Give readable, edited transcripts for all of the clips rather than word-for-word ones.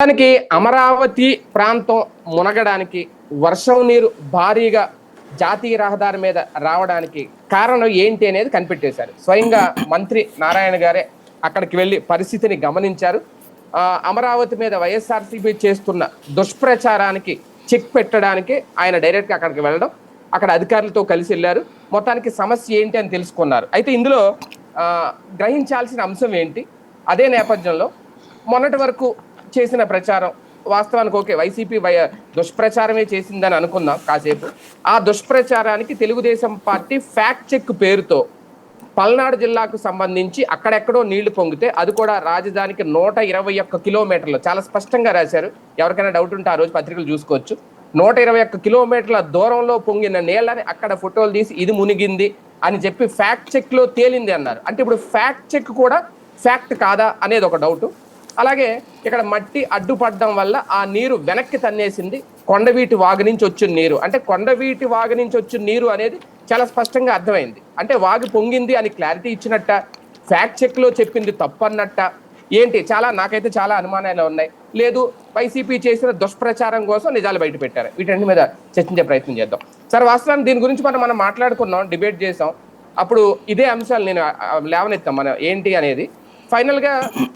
దానికి అమరావతి ప్రాంతం మునగడానికి వర్షం నీరు భారీగా జాతీయ రహదారి మీద రావడానికి కారణం ఏంటి అనేది కనిపెట్టేశారు. స్వయంగా మంత్రి నారాయణ గారే అక్కడికి వెళ్ళి పరిస్థితిని గమనించారు. అమరావతి మీద వైఎస్ఆర్సీపీ చేస్తున్న దుష్ప్రచారానికి చెక్ పెట్టడానికి ఆయన డైరెక్ట్గా అక్కడికి వెళ్ళడం, అక్కడ అధికారులతో కలిసి వెళ్ళారు. మొత్తానికి సమస్య ఏంటి అని తెలుసుకున్నారు. అయితే ఇందులో గ్రహించాల్సిన అంశం ఏంటి, అదే నేపథ్యంలో మొన్నటి వరకు చేసిన ప్రచారం వాస్తవానికి ఓకే, వైసీపీ దుష్ప్రచారమే చేసిందని అనుకుందాం కాసేపు. ఆ దుష్ప్రచారానికి తెలుగుదేశం పార్టీ ఫ్యాక్ట్ చెక్ పేరుతో పల్నాడు జిల్లాకు సంబంధించి అక్కడెక్కడో నీళ్లు పొంగితే అది కూడా రాజధానికి 121 కిలోమీటర్లు, చాలా స్పష్టంగా రాశారు. ఎవరికైనా డౌట్ ఉంటే ఆ రోజు పత్రికలు చూసుకోవచ్చు. 121 కిలోమీటర్ల దూరంలో పొంగిన నీళ్ళని అక్కడ ఫోటోలు తీసి ఇది మునిగింది అని చెప్పి ఫ్యాక్ట్ చెక్ లో తేలింది అన్నారు. అంటే ఇప్పుడు ఫ్యాక్ట్ చెక్ కూడా ఫ్యాక్ట్ కాదా అనేది ఒక డౌట్. అలాగే ఇక్కడ మట్టి అడ్డుపడడం వల్ల ఆ నీరు వెనక్కి తన్నేసింది కొండవీటి వాగు నుంచి వచ్చిన నీరు. అంటే కొండవీటి వాగు నుంచి వచ్చిన నీరు అనేది చాలా స్పష్టంగా అర్థమైంది. అంటే వాగు పొంగింది అని క్లారిటీ ఇచ్చినట్ట, ఫ్యాక్ట్ చెక్ లో చెప్పింది తప్పు అన్నట్ట ఏంటి? నాకైతే చాలా అనుమానాలు ఉన్నాయి. లేదు వైసీపీ చేసిన దుష్ప్రచారం కోసం నిజాలు బయట పెట్టారు. వీటన్నిటి మీద చర్చించే ప్రయత్నం చేద్దాం. సార్, వాస్తవానికి దీని గురించి మనం మాట్లాడుకున్నాం, డిబేట్ చేసాం. అప్పుడు ఇదే అంశాలు నేను లేవనెత్తాం మనం ఏంటి అనేది. ఫైనల్ గా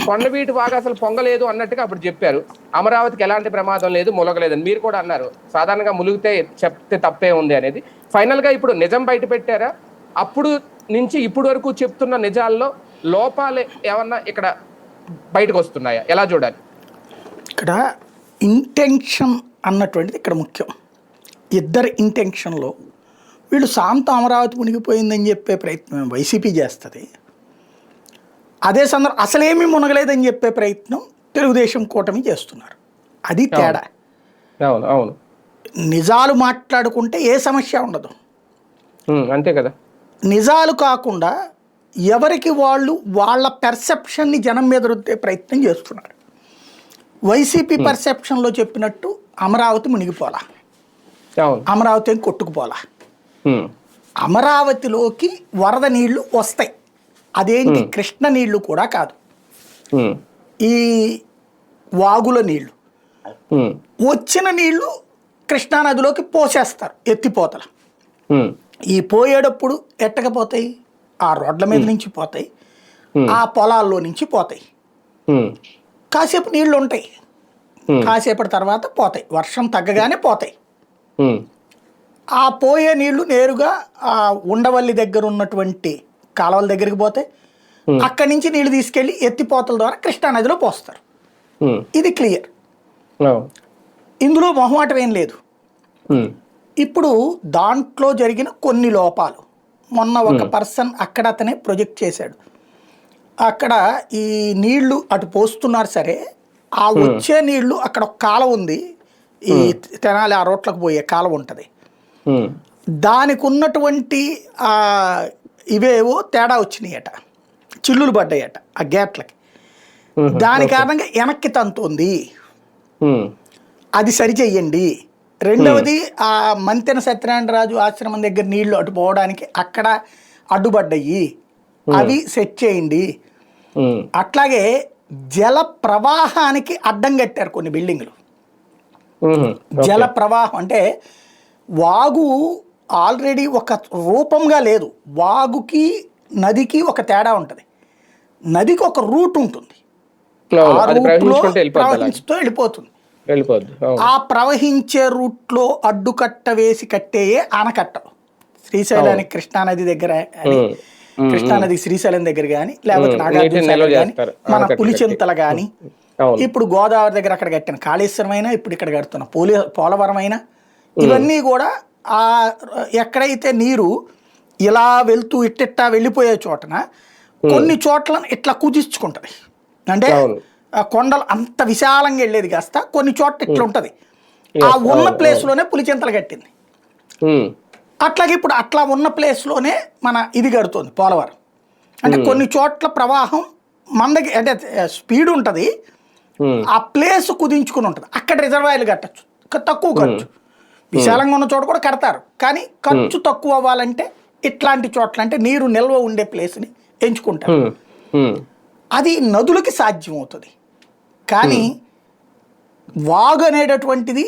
కొండవీటి వాగు అసలు పొంగలేదు అన్నట్టుగా అప్పుడు చెప్పారు. అమరావతికి ఎలాంటి ప్రమాదం లేదు, ములగలేదని మీరు కూడా అన్నారు. సాధారణంగా ములిగితే చెప్తే తప్పే ఉంది అనేది. ఫైనల్ గా ఇప్పుడు నిజం బయట పెట్టారా? అప్పుడు నుంచి ఇప్పుడు వరకు చెప్తున్న నిజాల్లో లోపాలు ఏమన్నా ఇక్కడ బయటకు వస్తున్నాయా? ఎలా చూడాలి? ఇక్కడ ఇంటెన్షన్ అన్నటువంటిది ఇక్కడ ముఖ్యం. ఇద్దరు ఇంటెన్షన్లో వీళ్ళు అమరావతి మునిగిపోయిందని చెప్పే ప్రయత్నం వైసీపీ చేస్తుంది. అదే సందర్భం అసలేమీ మునగలేదని చెప్పే ప్రయత్నం తెలుగుదేశం కూటమి చేస్తున్నారు. అది తేడా. అవును, నిజాలు మాట్లాడుకుంటే ఏ సమస్య ఉండదు, అంతే కదా. నిజాలు కాకుండా ఎవరికి వాళ్ళ పెర్సెప్షన్ని జనం మీద రుద్దే ప్రయత్నం చేస్తున్నారు. వైసీపీ పెర్సెప్షన్లో చెప్పినట్టు అమరావతి మునిగిపోలా, అమరావతి ఏం కొట్టుకుపోలా. అమరావతిలోకి వరద నీళ్లు వస్తాయి. అదేంటి, కృష్ణ నీళ్లు కూడా కాదు, ఈ వాగుల నీళ్లు. వచ్చిన నీళ్లు కృష్ణానదిలోకి పోసేస్తారు ఎత్తిపోతల. ఈ పోయేటప్పుడు ఎట్టకపోతాయి, ఆ రోడ్ల మీద నుంచి పోతాయి, ఆ పొలాల్లో నుంచి పోతాయి. కాసేపు నీళ్లు ఉంటాయి, కాసేపటి తర్వాత పోతాయి, వర్షం తగ్గగానే పోతాయి. ఆ పోయే నీళ్లు నేరుగా ఆ ఉండవల్లి దగ్గర ఉన్నటువంటి కాలువల దగ్గరికి పోతాయి. అక్కడి నుంచి నీళ్లు తీసుకెళ్లి ఎత్తిపోతల ద్వారా కృష్ణానదిలో పోస్తారు. ఇది క్లియర్, ఇందులో మొహమాటం ఏం లేదు. ఇప్పుడు దాంట్లో జరిగిన కొన్ని లోపాలు, మొన్న ఒక పర్సన్ అక్కడ అతనే ప్రొజెక్ట్ చేశాడు. అక్కడ ఈ నీళ్లు అటు పోస్తున్నారు సరే, ఆ వచ్చే నీళ్లు అక్కడ ఒక కాలువ ఉంది, ఈ తెనాలి ఆ రోడ్లకు పోయే కాలువ ఉంటుంది. దానికి ఉన్నటువంటి ఇవేవో తేడా వచ్చినాయట, చిల్లులు పడ్డాయట ఆ గేట్లకి. దాని కారణంగా వెనక్కి తంతోంది, అది సరిచెయ్యండి. రెండవది, ఆ మంతెన సత్యనారాయణరాజు ఆశ్రమం దగ్గర నీళ్లు అటు పోవడానికి అక్కడ అడ్డుపడ్డాయి, అవి సెట్ చేయండి. అట్లాగే జల ప్రవాహానికి అడ్డం కట్టారు కొన్ని బిల్డింగ్లు. జల ప్రవాహం అంటే వాగు ఆల్రెడీ ఒక రూపంగా లేదు. వాగుకి నదికి ఒక తేడా ఉంటుంది. నదికి ఒక రూట్ ఉంటుంది, ఆ రూట్లో ప్రవహించుతూ వెళ్ళిపోతుంది. ఆ ప్రవహించే రూట్లో అడ్డుకట్ట వేసి కట్టేయే ఆనకట్టలు. శ్రీశైలానికి కృష్ణానది దగ్గర, కృష్ణానది శ్రీశైలం దగ్గర కానీ, లేకపోతే నాగార్జున కానీ, మన పులిచింతల కానీ, ఇప్పుడు గోదావరి దగ్గర అక్కడ కట్టిన కాళేశ్వరం అయినా, ఇప్పుడు ఇక్కడ కడుతున్న పోలవరం అయినా, ఇవన్నీ కూడా ఆ ఎక్కడైతే నీరు ఇలా వెళ్తూ ఇట్టిట్టా వెళ్ళిపోయే చోటన కొన్ని చోట్లను ఇట్లా కుదించుకుంటది. అంటే కొండలు అంత విశాలంగా వెళ్ళేది కాస్త కొన్ని చోట్ల ఇట్లా ఉంటది. ఆ ఉన్న ప్లేస్లోనే పులిచింతలు కట్టింది. అట్లాగే ఇప్పుడు అట్లా ఉన్న ప్లేస్లోనే మన ఇది కడుతుంది పోలవరం. అంటే కొన్ని చోట్ల ప్రవాహం మందకి, అంటే స్పీడ్ ఉంటుంది, ఆ ప్లేస్ కుదించుకుని ఉంటుంది. అక్కడ రిజర్వాయర్లు కట్టచ్చు, తక్కువ ఖర్చు. విశాలంగా ఉన్న చోట కూడా కడతారు, కానీ ఖర్చు తక్కువ అవ్వాలంటే ఇట్లాంటి చోట్ల, అంటే నీరు నిల్వ ఉండే ప్లేస్ని ఎంచుకుంటారు. అది నదులకి సాధ్యం అవుతుంది. కానీ వాగు అనేటటువంటిది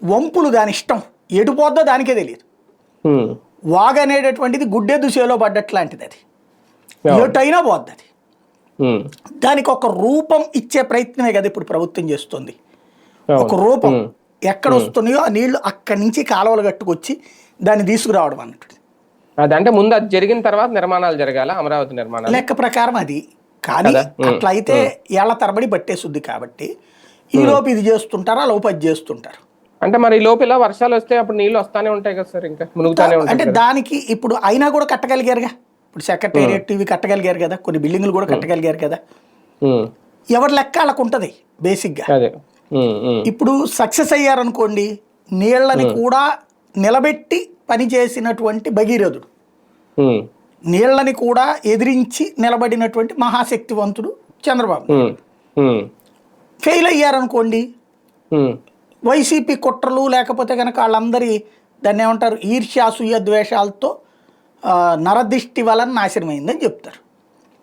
వంపులు దాని ఇష్టం, ఎటు పోద్దో దానికే తెలియదు. ఉమ్, వాగు అనేటటువంటిది గుడ్డెద్దు చేలో పడ్డట్లాంటిది, అది ఎటైనా పోద్ది. అది ఉమ్, దానికి ఒక రూపం ఇచ్చే ప్రయత్నమే కదా ఇప్పుడు ప్రభుత్వం చేస్తుంది. అవును. ఒక రూపం ఉమ్, ఎక్కడ వస్తున్నాయో ఆ నీళ్లు అక్కడి నుంచి కాలువలు కట్టుకొచ్చి దాన్ని తీసుకురావడం అన్నట్టు అదంటే ముందు అది జరిగిన తర్వాత నిర్మాణాలు జరగాల, అమరావతి నిర్మాణాలు లెక్క ప్రకారం అది. కానీ కదా? అట్లా అయితే ఏళ్ల తరబడి పట్టేసుద్ది కాబట్టి ఈ లోపు ఇది చేస్తుంటారు, ఆ లోపు అది చేస్తుంటారు. అంటే మరి ఈ లోపల వర్షాలు వస్తే అప్పుడు నీళ్లు వస్తానే ఉంటాయి కదా సార్, ఇంకా మునుగుతానే అంటే ఉంటాయి కదా. దానికి ఇప్పుడు అయినా కూడా కట్టగలిగారుగా. ఇప్పుడు సెక్రటేరియట్ ఇవి కట్టగలిగారు కదా, కొన్ని బిల్డింగ్లు కూడా కట్టగలిగారు కదా. ఉమ్, ఎవరి లెక్క వాళ్ళకు ఉంటుంది బేసిక్గా. అదే. ఉమ్, ఉమ్, ఇప్పుడు సక్సెస్ అయ్యారనుకోండి, నీళ్లని కూడా నిలబెట్టి పనిచేసినటువంటి భగీరథుడు, ఉమ్, నీళ్లని కూడా ఎదిరించి నిలబడినటువంటి మహాశక్తివంతుడు చంద్రబాబు. ఉమ్, ఉమ్, ఫెయిల్ అయ్యారనుకోండి, ఉమ్, వైసీపీ కుట్రలు లేకపోతే కనుక వాళ్ళందరి దాన్ని ఏమంటారు ఈర్ష్యాసూయ ద్వేషాలతో నరదిష్టి వలన నాశనమైందని చెప్తారు.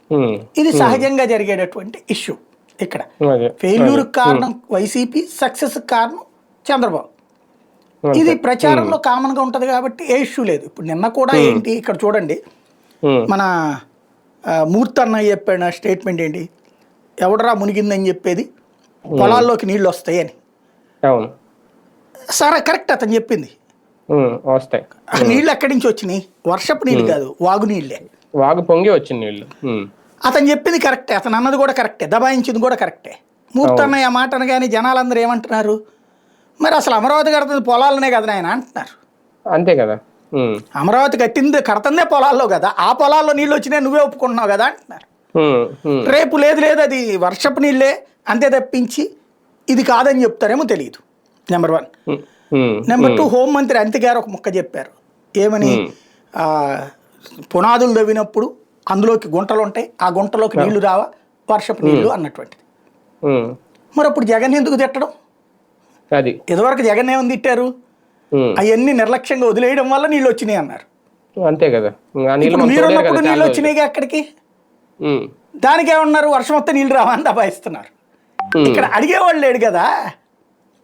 ఉమ్, ఇది సహజంగా జరిగేటటువంటి ఇష్యూ. ఇక్కడ అదే. ఫెయిల్యూర్కి కారణం వైసీపీ, సక్సెస్కి కారణం చంద్రబాబు. ఇది ప్రచారంలో కామన్గా ఉంటుంది కాబట్టి ఏ ఇష్యూ లేదు. ఇప్పుడు నిన్న కూడా ఏంటి ఇక్కడ చూడండి, ఉమ్, మన మూర్తి అన్నయ్య చెప్పిన స్టేట్మెంట్ ఏంటి, ఎవడరా మునిగిందని చెప్పేది, పొలాల్లోకి నీళ్ళు వస్తాయని. అవును. సరే కరెక్ట్ అతను చెప్పింది. ఉమ్, వస్తాయి. ఆ నీళ్ళు ఎక్కడి నుంచి వచ్చినాయి? వర్షపు నీళ్ళు కాదు, వాగు నీళ్ళే. వాగు పొంగి వచ్చిన నీళ్లు. ఉమ్, అతను చెప్పింది కరెక్టే, అతను అన్నది కూడా కరెక్టే, దబాయించింది కూడా కరెక్టే. మూర్తి అన్నయ్య ఆ మాట అనగానే జనాలందరూ ఏమంటున్నారు, మరి అసలు అమరావతి కడుతుంది పొలాలనే కదా ఆయన అంటున్నారు. అంతే కదా. ఉమ్, అమరావతి కడుతుందే పొలాల్లో కదా, ఆ పొలాల్లో నీళ్ళు వచ్చినాయి నువ్వే ఒప్పుకుంటున్నావు కదా అంటున్నారు. ఉమ్, ఉమ్, రేపు లేదు అది వర్షపు నీళ్ళే అంతే తప్పించి ఇది కాదని చెప్తారేమో తెలియదు. నెంబర్ 1. ఉమ్, ఉమ్, నెంబర్ 2, హోంమంత్రి అంతి గారు ఒక ముక్క చెప్పారు, ఏమని, పునాదులు తవ్వినప్పుడు అందులోకి గుంటలు ఉంటాయి, ఆ గుంటలోకి నీళ్లు రావా, వర్షపు నీళ్లు అన్నటువంటిది. ఉమ్, మరి అప్పుడు జగన్ ఎందుకు తిట్టడం? అది. ఇదివరకు జగన్ ఏమని తిట్టారు, ఉమ్, అవన్నీ నిర్లక్ష్యంగా వదిలేయడం వల్ల నీళ్ళు వచ్చినాయి అన్నారు. అంతే కదా. ఆ నీళ్లు ఇప్పుడు మనం చూడలేరు మీరున్నప్పుడు కదా నీళ్ళు చాలా వచ్చినాయిగా అక్కడికి, రోజులు. ఉమ్, దానికి ఏమన్నారు, వర్షం వస్తే నీళ్ళు రావని దబాయిస్తున్నారు. ఇక్కడ అడిగేవాళ్ళు లేడు కదా.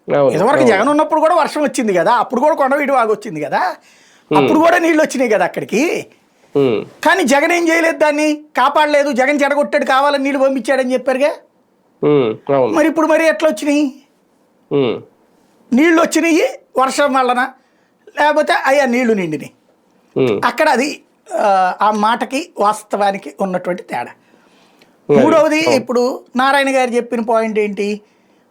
అవును. ఇదివరకు జగన్ ఉన్నప్పుడు కూడా వర్షం వచ్చింది కదా, అప్పుడు కూడా కొండవీటి వాగు వచ్చింది కదా, అప్పుడు కూడా నీళ్ళు వచ్చినాయి కదా అక్కడికి. ఉమ్, కానీ జగన్ ఏం చేయలేదు, దాన్ని కాపాడలేదు, జగన్ చెడగొట్టాడు కావాలని నీళ్ళు పంపించాడని చెప్పారుగా. ఉమ్, అవును. మరి ఇప్పుడు మరి ఎట్లా వచ్చినాయి ఉమ్, నీళ్ళు? వచ్చినాయి వర్షం వలన, లేకపోతే అయ్యా నీళ్లు నిండినాయి. ఉమ్, అక్కడ అది ఆ మాటకి వాస్తవానికి ఉన్నటువంటి తేడా. మూడవది, ఇప్పుడు నారాయణ గారు చెప్పిన పాయింట్ ఏంటి,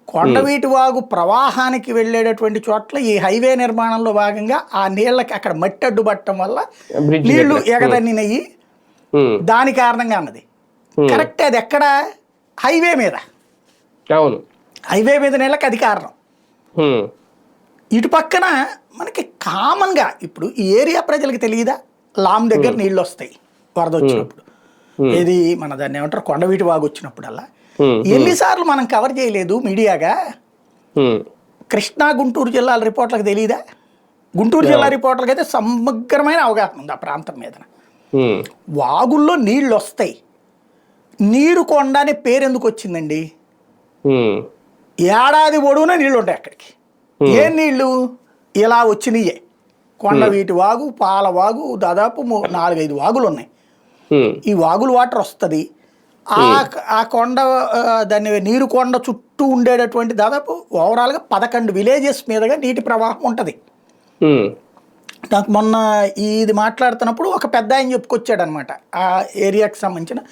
కొండవీటి వాగు ప్రవాహానికి వెళ్ళేటటువంటి చోట్ల ఈ హైవే నిర్మాణంలో భాగంగా ఆ నీళ్ళకి అక్కడ మట్టి అడ్డుపట్టడం వల్ల Bridge నీళ్లు దగ్గర. ఎగదన్నినయి, ఉమ్, దాని కారణంగా అన్నది కరెక్ట్. అది ఎక్కడ, హైవే మీద, అవును. హైవే మీద నీళ్ళకి అది కారణం. ఉమ్, ఇటు పక్కన మనకి కామన్గా ఇప్పుడు ఈ ఏరియా ప్రజలకు తెలియదా, లామ్ దగ్గర నీళ్ళు వస్తాయి వరద వచ్చినప్పుడు, ఏది మన దాన్ని ఏమంటారు కొండవీటి వాగు వచ్చినప్పుడల్లా. ఉమ్, ఎన్నిసార్లు మనం కవర్ చేయలేదు మీడియాగా, ఉమ్, కృష్ణా గుంటూరు జిల్లాల రిపోర్ట్లకు తెలియదా? గుంటూరు జిల్లా రిపోర్ట్లకు అయితే సమగ్రమైన అవగాహన ఉంది ఆ ప్రాంతం మీద. ఉమ్, వాగుల్లో నీళ్ళు వస్తాయి, నీరు కొండ అనే పేరు ఎందుకు వచ్చిందండి? ఉమ్, ఏడాది పొడవునా నీళ్ళు ఉంటాయి అక్కడికి. ఏం నీళ్ళు? ఇలా వచ్చినాయే, కొండవీటి వాగు, పాల వాగు, దాదాపు 4-5 వాగులు ఉన్నాయి. ఉమ్, ఈ వాగుల వాటర్ వస్తుంది, ఆ కొండ దాన్ని నీరు కొండ చుట్టూ ఉండేటటువంటి దాదాపు ఓవరాల్గా 11 విలేజెస్ మీదుగా నీటి ప్రవాహం ఉంటుంది. ఉమ్, నాకు మొన్న ఇది మాట్లాడుతున్నప్పుడు ఒక పెద్ద ఆయన చెప్పుకొచ్చాడు అనమాట, ఆ ఏరియాకి సంబంధించిన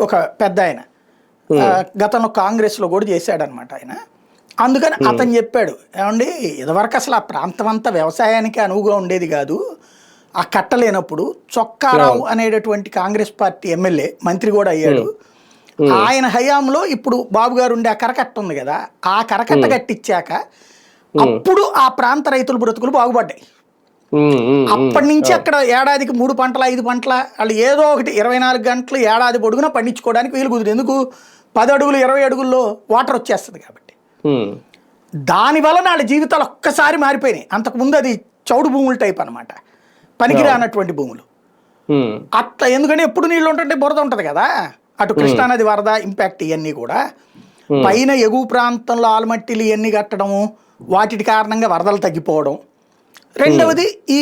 ఒక పెద్ద ఆయన, గతంలో కాంగ్రెస్లో కూడా చేశాడనమాట ఆయన. అందుకని అతను చెప్పాడు, ఏమండి ఇదివరకు అసలు ఆ ప్రాంతం అంతా వ్యవసాయానికి అనువుగా ఉండేది కాదు, ఆ కట్టలేనప్పుడు చొక్కారావు అనేటటువంటి కాంగ్రెస్ పార్టీ ఎమ్మెల్యే మంత్రి కూడా అయ్యాడు, ఆయన హయాంలో ఇప్పుడు బాబు గారు ఉండే ఆ కరకట్ట ఉంది కదా, ఆ కరకట్ట కట్టించాక అప్పుడు ఆ ప్రాంత రైతుల బ్రతుకులు బాగుపడ్డాయి. అప్పటి నుంచి అక్కడ ఏడాదికి 3 పంటల 5 పంటల వాళ్ళు ఏదో ఒకటి 24 గంటలు ఏడాది పొడుగున పండించుకోవడానికి వీలు కుదురు. ఎందుకు? 10 అడుగులు 20 అడుగుల్లో వాటర్ వచ్చేస్తుంది కాబట్టి. దానివల్ల వాళ్ళ జీవితాలు ఒక్కసారి మారిపోయినాయి. అంతకుముందు అది చౌడు భూముల టైప్ అనమాట, పనికిరానటువంటి భూములు. అట్లా ఎందుకంటే ఎప్పుడు నీళ్ళు ఉంటుంటే బురద ఉంటుంది కదా, అటు కృష్ణానది వరద ఇంపాక్ట్ ఇవన్నీ కూడా. పైన ఎగువ ప్రాంతంలో ఆల్మట్టిలు ఇవన్నీ కట్టడము, వాటి కారణంగా వరదలు తగ్గిపోవడం. రెండవది ఈ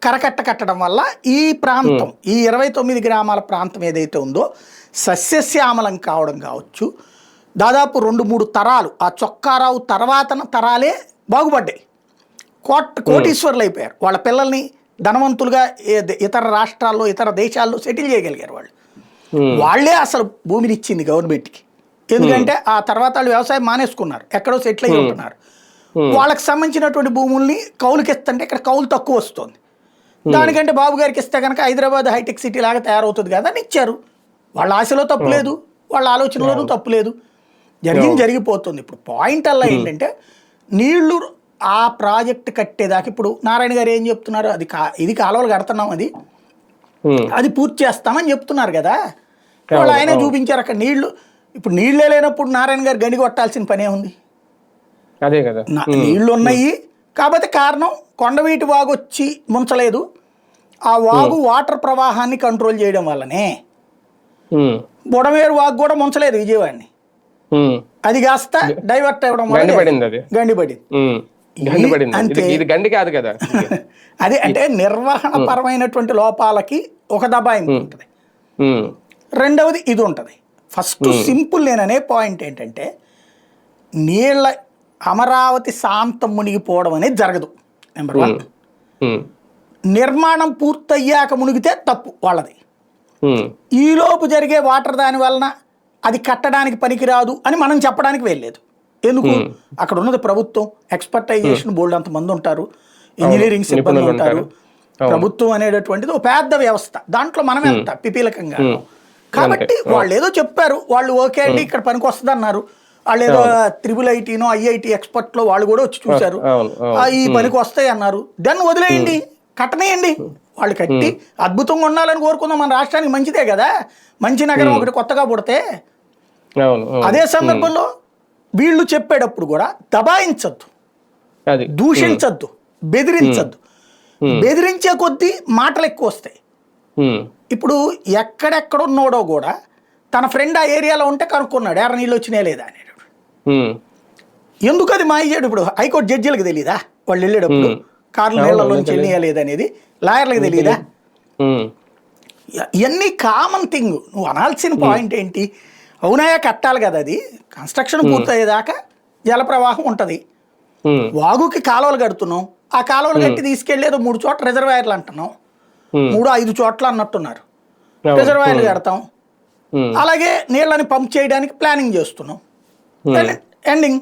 కరకట్ట కట్టడం వల్ల ఈ ప్రాంతం, ఈ 29 గ్రామాల ప్రాంతం ఏదైతే ఉందో సస్యశ్యామలం కావడం కావచ్చు. దాదాపు 2-3 తరాలు, ఆ చొక్కారావు తర్వాత తరాలే బాగుపడ్డాయి. కోటీశ్వరులు అయిపోయారు. వాళ్ళ పిల్లల్ని ధనవంతులుగా ఇతర రాష్ట్రాల్లో, ఇతర దేశాల్లో సెటిల్ చేయగలిగారు. వాళ్ళే అసలు భూమిని ఇచ్చింది గవర్నమెంట్కి. ఎందుకంటే ఆ తర్వాత వాళ్ళు వ్యవసాయం మానేసుకున్నారు, ఎక్కడో సెటిల్ అయ్యి ఉంటున్నారు. వాళ్ళకి సంబంధించినటువంటి భూముల్ని కౌలుకి ఇస్తుంటే ఇక్కడ కౌలు తక్కువ వస్తుంది. దానికంటే బాబు గారికి ఇస్తే కనుక హైదరాబాద్ హైటెక్ సిటీ లాగా తయారవుతుంది కదా అని ఇచ్చారు. వాళ్ళ ఆశలో తప్పు లేదు, వాళ్ళ ఆలోచనలోనూ తప్పు లేదు. జరిగిపోతుంది. ఇప్పుడు పాయింట్ అలా ఏంటంటే నీళ్లు ఆ ప్రాజెక్ట్ కట్టేదాకా ఇప్పుడు నారాయణ గారు ఏం చెప్తున్నారు, ఇది కాలువలు కడుతున్నాం, అది పూర్తి చేస్తామని చెప్తున్నారు కదా. వాళ్ళు ఆయనే చూపించారు అక్కడ నీళ్లు. ఇప్పుడు నీళ్లే లేనప్పుడు నారాయణ గారు గండి కొట్టాల్సిన పనే ఉంది. అదే కదా, నీళ్లు ఉన్నాయి కాబట్టి కారణం కొండవీటి వాగు వచ్చి ముంచలేదు. ఆ వాగు వాటర్ ప్రవాహాన్ని కంట్రోల్ చేయడం వల్లనే. బుడమేరు వాగు కూడా ముంచలేదు విజయవాడని, అది కాస్త డైవర్ట్ అవ్వడం వల్ల గండి అంతే. అదే అంటే నిర్వహణ పరమైనటువంటి లోపాలకి ఒక దబాయింపు ఉంటుంది. రెండవది ఇది ఉంటుంది. ఫస్ట్ సింపుల్ నేననే పాయింట్ ఏంటంటే నీళ్ళ అమరావతి శాంతం మునిగిపోవడం అనేది జరగదు. నెంబర్ 1. నిర్మాణం పూర్తయ్యాక మునిగితే తప్పు వాళ్ళది. ఈలోపు జరిగే వాటర్ దాని వలన అది కట్టడానికి పనికిరాదు అని మనం చెప్పడానికి వెళ్ళలేదు. ఎందుకు, అక్కడ ఉన్నది ప్రభుత్వం, ఎక్స్పర్టైజేషన్ బోల్డ్ అంతమంది ఉంటారు, ఇంజనీరింగ్ సిబ్బంది ఉంటారు. ప్రభుత్వం అనేటటువంటిది ఒక పెద్ద వ్యవస్థ, దాంట్లో మనం ఎంత పిపీలకంగా. కాబట్టి వాళ్ళు ఏదో చెప్పారు, వాళ్ళు ఓకే అండి ఇక్కడ పనికి వస్తుంది అన్నారు. వాళ్ళు ఏదో IIITనో IIT ఎక్స్పర్ట్లో వాళ్ళు కూడా వచ్చి చూశారు, ఈ పనికి వస్తాయి అన్నారు. దాన్ని వదిలేయండి, కట్టనేయండి. వాళ్ళు కట్టి అద్భుతంగా ఉండాలని కోరుకుందాం. మన రాష్ట్రానికి మంచిదే కదా, మంచి నగరం ఒకటి కొత్తగా పుడితే. అదే సందర్భంలో వీళ్ళు చెప్పేటప్పుడు కూడా దబాయించద్దు, దూషించద్దు, బెదిరించద్దు. బెదిరించే కొద్దీ మాటలు ఎక్కువ వస్తాయి. ఇప్పుడు ఎక్కడెక్కడున్నోడో కూడా తన ఫ్రెండ్ ఆ ఏరియాలో ఉంటే కనుక్కున్నాడు ఎర్ర నీళ్ళు వచ్చినాయా లేదా అనేటప్పుడు. ఎందుకు అది మాయడు? ఇప్పుడు హైకోర్టు జడ్జీలకు తెలియదా వాళ్ళు వెళ్ళేటప్పుడు కార్లు నీళ్ళలోంచి వెళ్ళియా లేదనేది? లాయర్లకు తెలియదా? ఇవన్నీ కామన్ థింగ్. నువ్వు అనాల్సిన పాయింట్ ఏంటి, అవునాయా కట్టాలి కదా, అది కన్స్ట్రక్షన్ పూర్తయ్యేదాకా జల ప్రవాహం ఉంటుంది. వాగుకి కాలువలు కడుతున్నాం, ఆ కాలువలు కట్టి తీసుకెళ్లేదో 3 చోట్ల రిజర్వాయర్లు అంటున్నాం, 3-5 చోట్ల అన్నట్టున్నారు రిజర్వాయర్లు కడతాం. అలాగే నీళ్ళని పంప్ చేయడానికి ప్లానింగ్ చేస్తున్నాం. ఎండింగ్.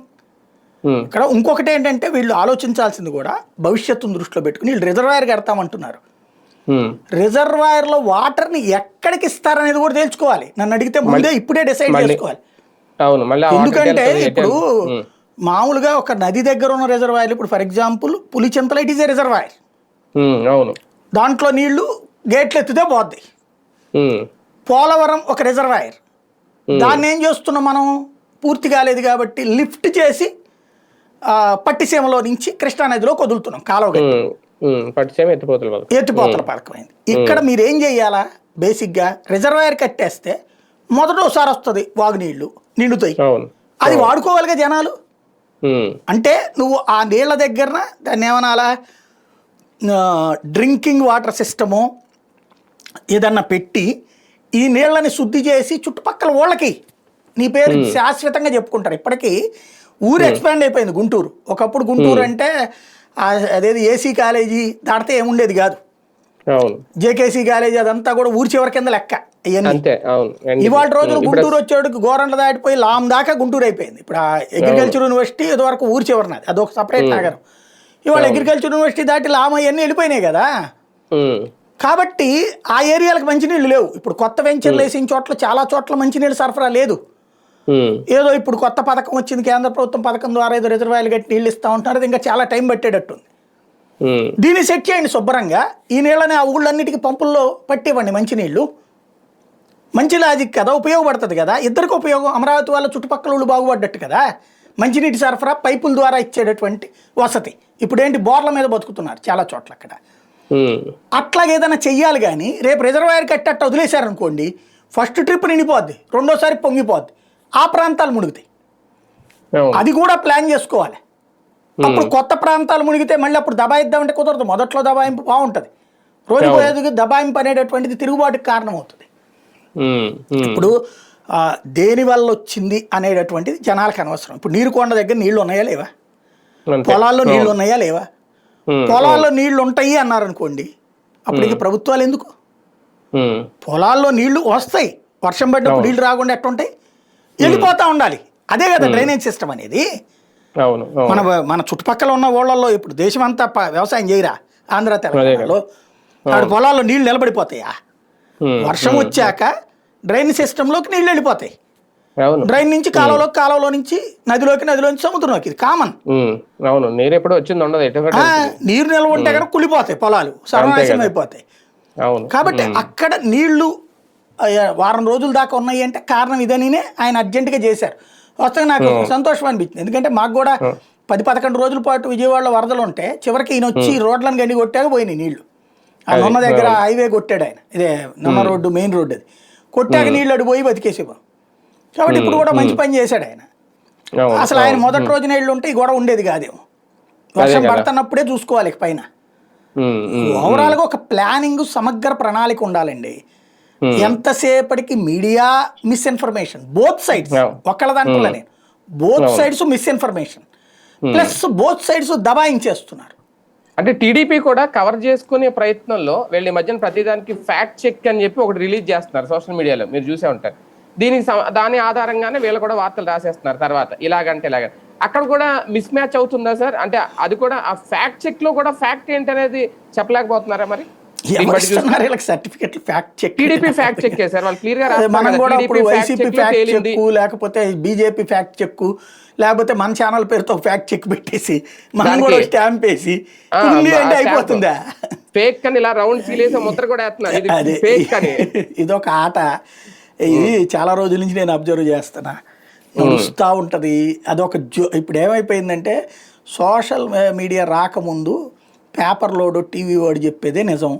ఇక్కడ ఇంకొకటి ఏంటంటే వీళ్ళు ఆలోచించాల్సింది కూడా భవిష్యత్తును దృష్టిలో పెట్టుకుని వీళ్ళు రిజర్వాయర్ కడతామంటున్నారు. రిజర్వాయర్లో వాటర్ని ఎక్కడికి ఇస్తారనేది కూడా తెలుసుకోవాలి. నన్ను అడిగితే ముందే ఇప్పుడే డిసైడ్ చేసుకోవాలి. ఎందుకంటే ఇప్పుడు మామూలుగా ఒక నది దగ్గర ఉన్న రిజర్వాయర్లు, ఇప్పుడు for example Pulichintala it is a reservoir, దాంట్లో నీళ్లు గేట్లు ఎత్తితే పోద్ది. పోలవరం ఒక రిజర్వాయర్, దాన్ని ఏం చేస్తున్నాం మనం, పూర్తి కాలేదు కాబట్టి లిఫ్ట్ చేసి పట్టిసీమలో నుంచి కృష్ణానదిలో వదులుతున్నాం కాలువ ఎత్తిపోతల పథకమైంది. ఇక్కడ మీరేం చెయ్యాలా, బేసిక్గా రిజర్వాయర్ కట్టేస్తే మొదటోసారి వస్తుంది వాగునీళ్ళు నిండుతాయి, అది వాడుకోవాలిగా జనాలు. అంటే నువ్వు ఆ నీళ్ళ దగ్గర దాన్ని ఏమనాలా, డ్రింకింగ్ వాటర్ సిస్టము ఏదన్నా పెట్టి ఈ నీళ్ళని శుద్ధి చేసి చుట్టుపక్కల వాళ్ళకి నీ పేరు శాశ్వతంగా చెప్పుకుంటారు. ఇప్పటికీ ఊరు ఎక్స్పాండ్ అయిపోయింది గుంటూరు. ఒకప్పుడు గుంటూరు అంటే అదేది ఏసీ కాలేజీ దాటితే ఏముండేది కాదు, జేకేసీ కాలేజీ అదంతా కూడా ఊరి చివరి కింద లెక్క. ఇవాళ రోజున గుంటూరు వచ్చేవాడికి గోరంట్ల దాటిపోయి లామ్ దాకా గుంటూరు అయిపోయింది. ఇప్పుడు అగ్రికల్చర్ యూనివర్సిటీ ఇది వరకు ఊరి చివరినది, అదొక సపరేట్ నగరం. ఇవాళ అగ్రికల్చర్ యూనివర్సిటీ దాటి లామ్ అవన్నీ వెళ్ళిపోయినాయి కదా. కాబట్టి ఆ ఏరియాలకు మంచినీళ్ళు లేవు. ఇప్పుడు కొత్త వెంచర్లు వేసిన చోట్ల చాలా చోట్ల మంచినీళ్ళు సరఫరా లేదు. ఏదో ఇప్పుడు కొత్త పథకం వచ్చింది, కేంద్ర ప్రభుత్వం పథకం ద్వారా ఏదో రిజర్వాయర్లు కట్టి నీళ్ళు ఇస్తా ఉంటున్నారు, ఇంకా చాలా టైం పట్టేటట్టుంది. దీన్ని సెట్ చేయండి శుభ్రంగా. ఈ నీళ్ళని ఆ ఊళ్ళన్నిటికీ పంపుల్లో పట్టివ్వండి మంచినీళ్ళు. మంచి లాజిక్ కదా, ఉపయోగపడుతుంది కదా, ఇద్దరికి ఉపయోగం. అమరావతి వాళ్ళ చుట్టుపక్కల ఊళ్ళు బాగుపడ్డట్టు కదా. మంచినీటి సరఫరా పైపుల ద్వారా ఇచ్చేటటువంటి వసతి. ఇప్పుడేంటి బోర్ల మీద బతుకుతున్నారు చాలా చోట్ల అక్కడ. అట్లాగే ఏదైనా చెయ్యాలి. కానీ రేపు రిజర్వాయర్ కట్టట్టు వదిలేశారనుకోండి, ఫస్ట్ ట్రిప్ నిండిపోద్ది, రెండోసారి పొంగిపోద్ది, ఆ ప్రాంతాలు మునుగుతాయి. అవును. అది కూడా ప్లాన్ చేసుకోవాలి. అప్పుడు కొత్త ప్రాంతాలు మునిగితే మళ్ళీ అప్పుడు దబాయిద్దామంటే కుదరదు. మొదట్లో దబాయింపు బాగుంటుంది, రోజు పోయేందుకు దబాయింపు అనేటటువంటిది తిరుగుబాటుకి కారణమవుతుంది. ఇప్పుడు దేని వల్ల వచ్చింది అనేటటువంటిది జనాలకు అనవసరం. ఇప్పుడు నీరుకొండ దగ్గర నీళ్లు ఉన్నాయా లేవా, పొలాల్లో నీళ్లు ఉన్నాయా లేవా, పొలాల్లో నీళ్లు ఉంటాయి అన్నారనుకోండి, అప్పుడు ఇంక ప్రభుత్వాలు ఎందుకు? పొలాల్లో నీళ్లు వస్తాయి, వర్షం పడినప్పుడు నీళ్లు రాకుండా ఎట్టుంటాయి, వెళ్ళిపోతా ఉండాలి. అదే కదా డ్రైనేజ్ సిస్టమ్ అనేది. మన మన చుట్టుపక్కల ఉన్న ఊళ్ళల్లో ఇప్పుడు దేశం అంతా వ్యవసాయం చేయరా, ఆంధ్ర తెలంగాణలో ఆడ పొలాల్లో నీళ్లు నిలబడిపోతాయా? వర్షం వచ్చాక డ్రైన్ సిస్టంలోకి నీళ్లు వెళ్ళిపోతాయి. డ్రైన్ నుంచి కాలువలోకి, కాలువలో నుంచి నదిలోకి, నదిలో నుంచి సముద్రంలోకి. ఇది కామన్. నీరు ఎప్పుడు వచ్చింది ఉండదు. నీరు నిల్వ ఉంటే కనుక కుళ్ళిపోతాయి, పొలాలు సర్వనాశనం అయిపోతాయి. కాబట్టి అక్కడ నీళ్లు వారం రోజుల దాకా ఉన్నాయి అంటే కారణం ఇదనినే ఆయన అర్జెంటుగా చేశారు. వస్తే నాకు సంతోషం అనిపించింది. ఎందుకంటే మాకు కూడా 10-11 రోజుల పాటు విజయవాడలో వరదలు ఉంటే చివరికి ఈయన వచ్చి రోడ్లను గండి కొట్టాక పోయినాయి నీళ్లు. ఆ నున్న దగ్గర హైవే కొట్టాడు ఆయన, ఇదే నున్న రోడ్డు, మెయిన్ రోడ్డు, అది కొట్టాక నీళ్ళు అడి పోయి బతికేసేవాం. కాబట్టి ఇప్పుడు కూడా మంచి పని చేశాడు ఆయన. అసలు ఆయన మొదటి రోజు నీళ్ళు ఉంటే ఈ గొడవ ఉండేది కాదేమో. వర్షం పడుతున్నప్పుడే చూసుకోవాలి పైన. ఓవరాల్గా ఒక ప్లానింగ్, సమగ్ర ప్రణాళిక ఉండాలండి. ఎంతసేపటికి మీడియా మిస్ఇన్ఫర్మేషన్, బోత్ సైడ్స్, ఒకళ్ళ దాంట్లో నేను both sides misinformation plus both sides దబాయించేస్తున్నారు. అంటే టీడీపీ కూడా కవర్ చేసుకునే ప్రయత్నంలో వీళ్ళ మధ్యన ప్రతిదానికి ఫ్యాక్ట్ చెక్ అని చెప్పి ఒకటి రిలీజ్ చేస్తున్నారు సోషల్ మీడియాలో, మీరు చూసే ఉంటారు. దాని ఆధారంగానే వీళ్ళు కూడా వార్తలు రాసేస్తున్నారు తర్వాత, ఇలాగంటే ఇలాగ. అక్కడ కూడా మిస్ మ్యాచ్ అవుతుందా సార్? అంటే అది కూడా ఆ ఫ్యాక్ట్ చెక్ లో కూడా ఫ్యాక్ట్ ఏంటనేది చెప్పలేకపోతున్నారా మరి? సర్టిఫికెట్లు fact check, TDP fact check చేశారు వాళ్ళు క్లియర్ గా. మనం కూడా ఇప్పుడు వైసీపీ ఫ్యాక్ట్ చెక్, లేకపోతే బీజేపీ ఫ్యాక్ట్ చెక్, లేకపోతే మన ఛానల్ పేరుతో ఫ్యాక్ట్ చెక్ పెట్టేసి మనం కూడా స్టాంప్ వేసి అంటే అయిపోతుందా? ఫేక్ అని ఇలా రౌండ్ సీలేసి ముద్ర కూడా వేస్తున్నారు. ఇదొక ఆట. ఇది చాలా రోజుల నుంచి నేను అబ్జర్వ్ చేస్తున్నా, నడుస్తూ ఉంటుంది. అదొక ఇప్పుడు ఏమైపోయిందంటే సోషల్ మీడియా రాకముందు పేపర్లోడు, టీవీ వాడు చెప్పేదే నిజం,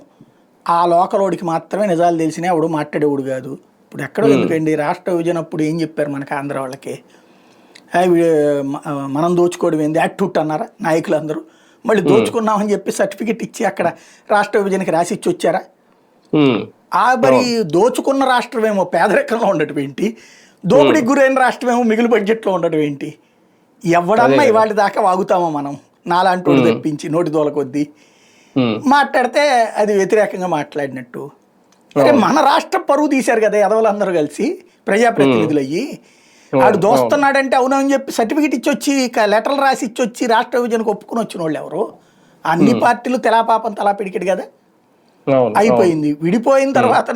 ఆ లోకలోడికి మాత్రమే నిజాలు తెలిసినా ఎవడు మాట్లాడేవాడు కాదు. ఇప్పుడు ఎక్కడో ఎందుకండి, రాష్ట్ర విభజన అప్పుడు ఏం చెప్పారు మనకి ఆంధ్ర వాళ్ళకి, మనం దోచుకోవడం ఏంది అట్టుట్ అన్నారా నాయకులు అందరూ? మళ్ళీ దోచుకున్నామని చెప్పి సర్టిఫికెట్ ఇచ్చి అక్కడ రాష్ట్ర విభజనకి రాసి ఇచ్చి వచ్చారా? మరి దోచుకున్న రాష్ట్రమేమో పేదరికంలో ఉండటం ఏంటి, దోపిడీకి గురైన రాష్ట్రమేమో మిగులు బడ్జెట్లో ఉండటం ఏంటి? ఎవడన్నా ఇవాళ దాకా వాగుతామో మనం, నాలాంటి తెప్పించి నోటి దోల కొద్దీ మాట్లాడితే అది వ్యతిరేకంగా మాట్లాడినట్టు. అంటే మన రాష్ట్ర పరువు తీశారు కదా ఎదవలందరూ కలిసి, ప్రజాప్రతినిధులు అయ్యి. ఆడు దోస్తున్నాడంటే అవునని చెప్పి సర్టిఫికెట్ ఇచ్చి వచ్చి, లెటర్లు రాసి ఇచ్చి వచ్చి రాష్ట్ర విభజనకు ఒప్పుకుని వచ్చిన వాళ్ళు ఎవరు? అన్ని పార్టీలు తెలాపాపం తలా పిడికిడు కదా అయిపోయింది. విడిపోయిన తర్వాత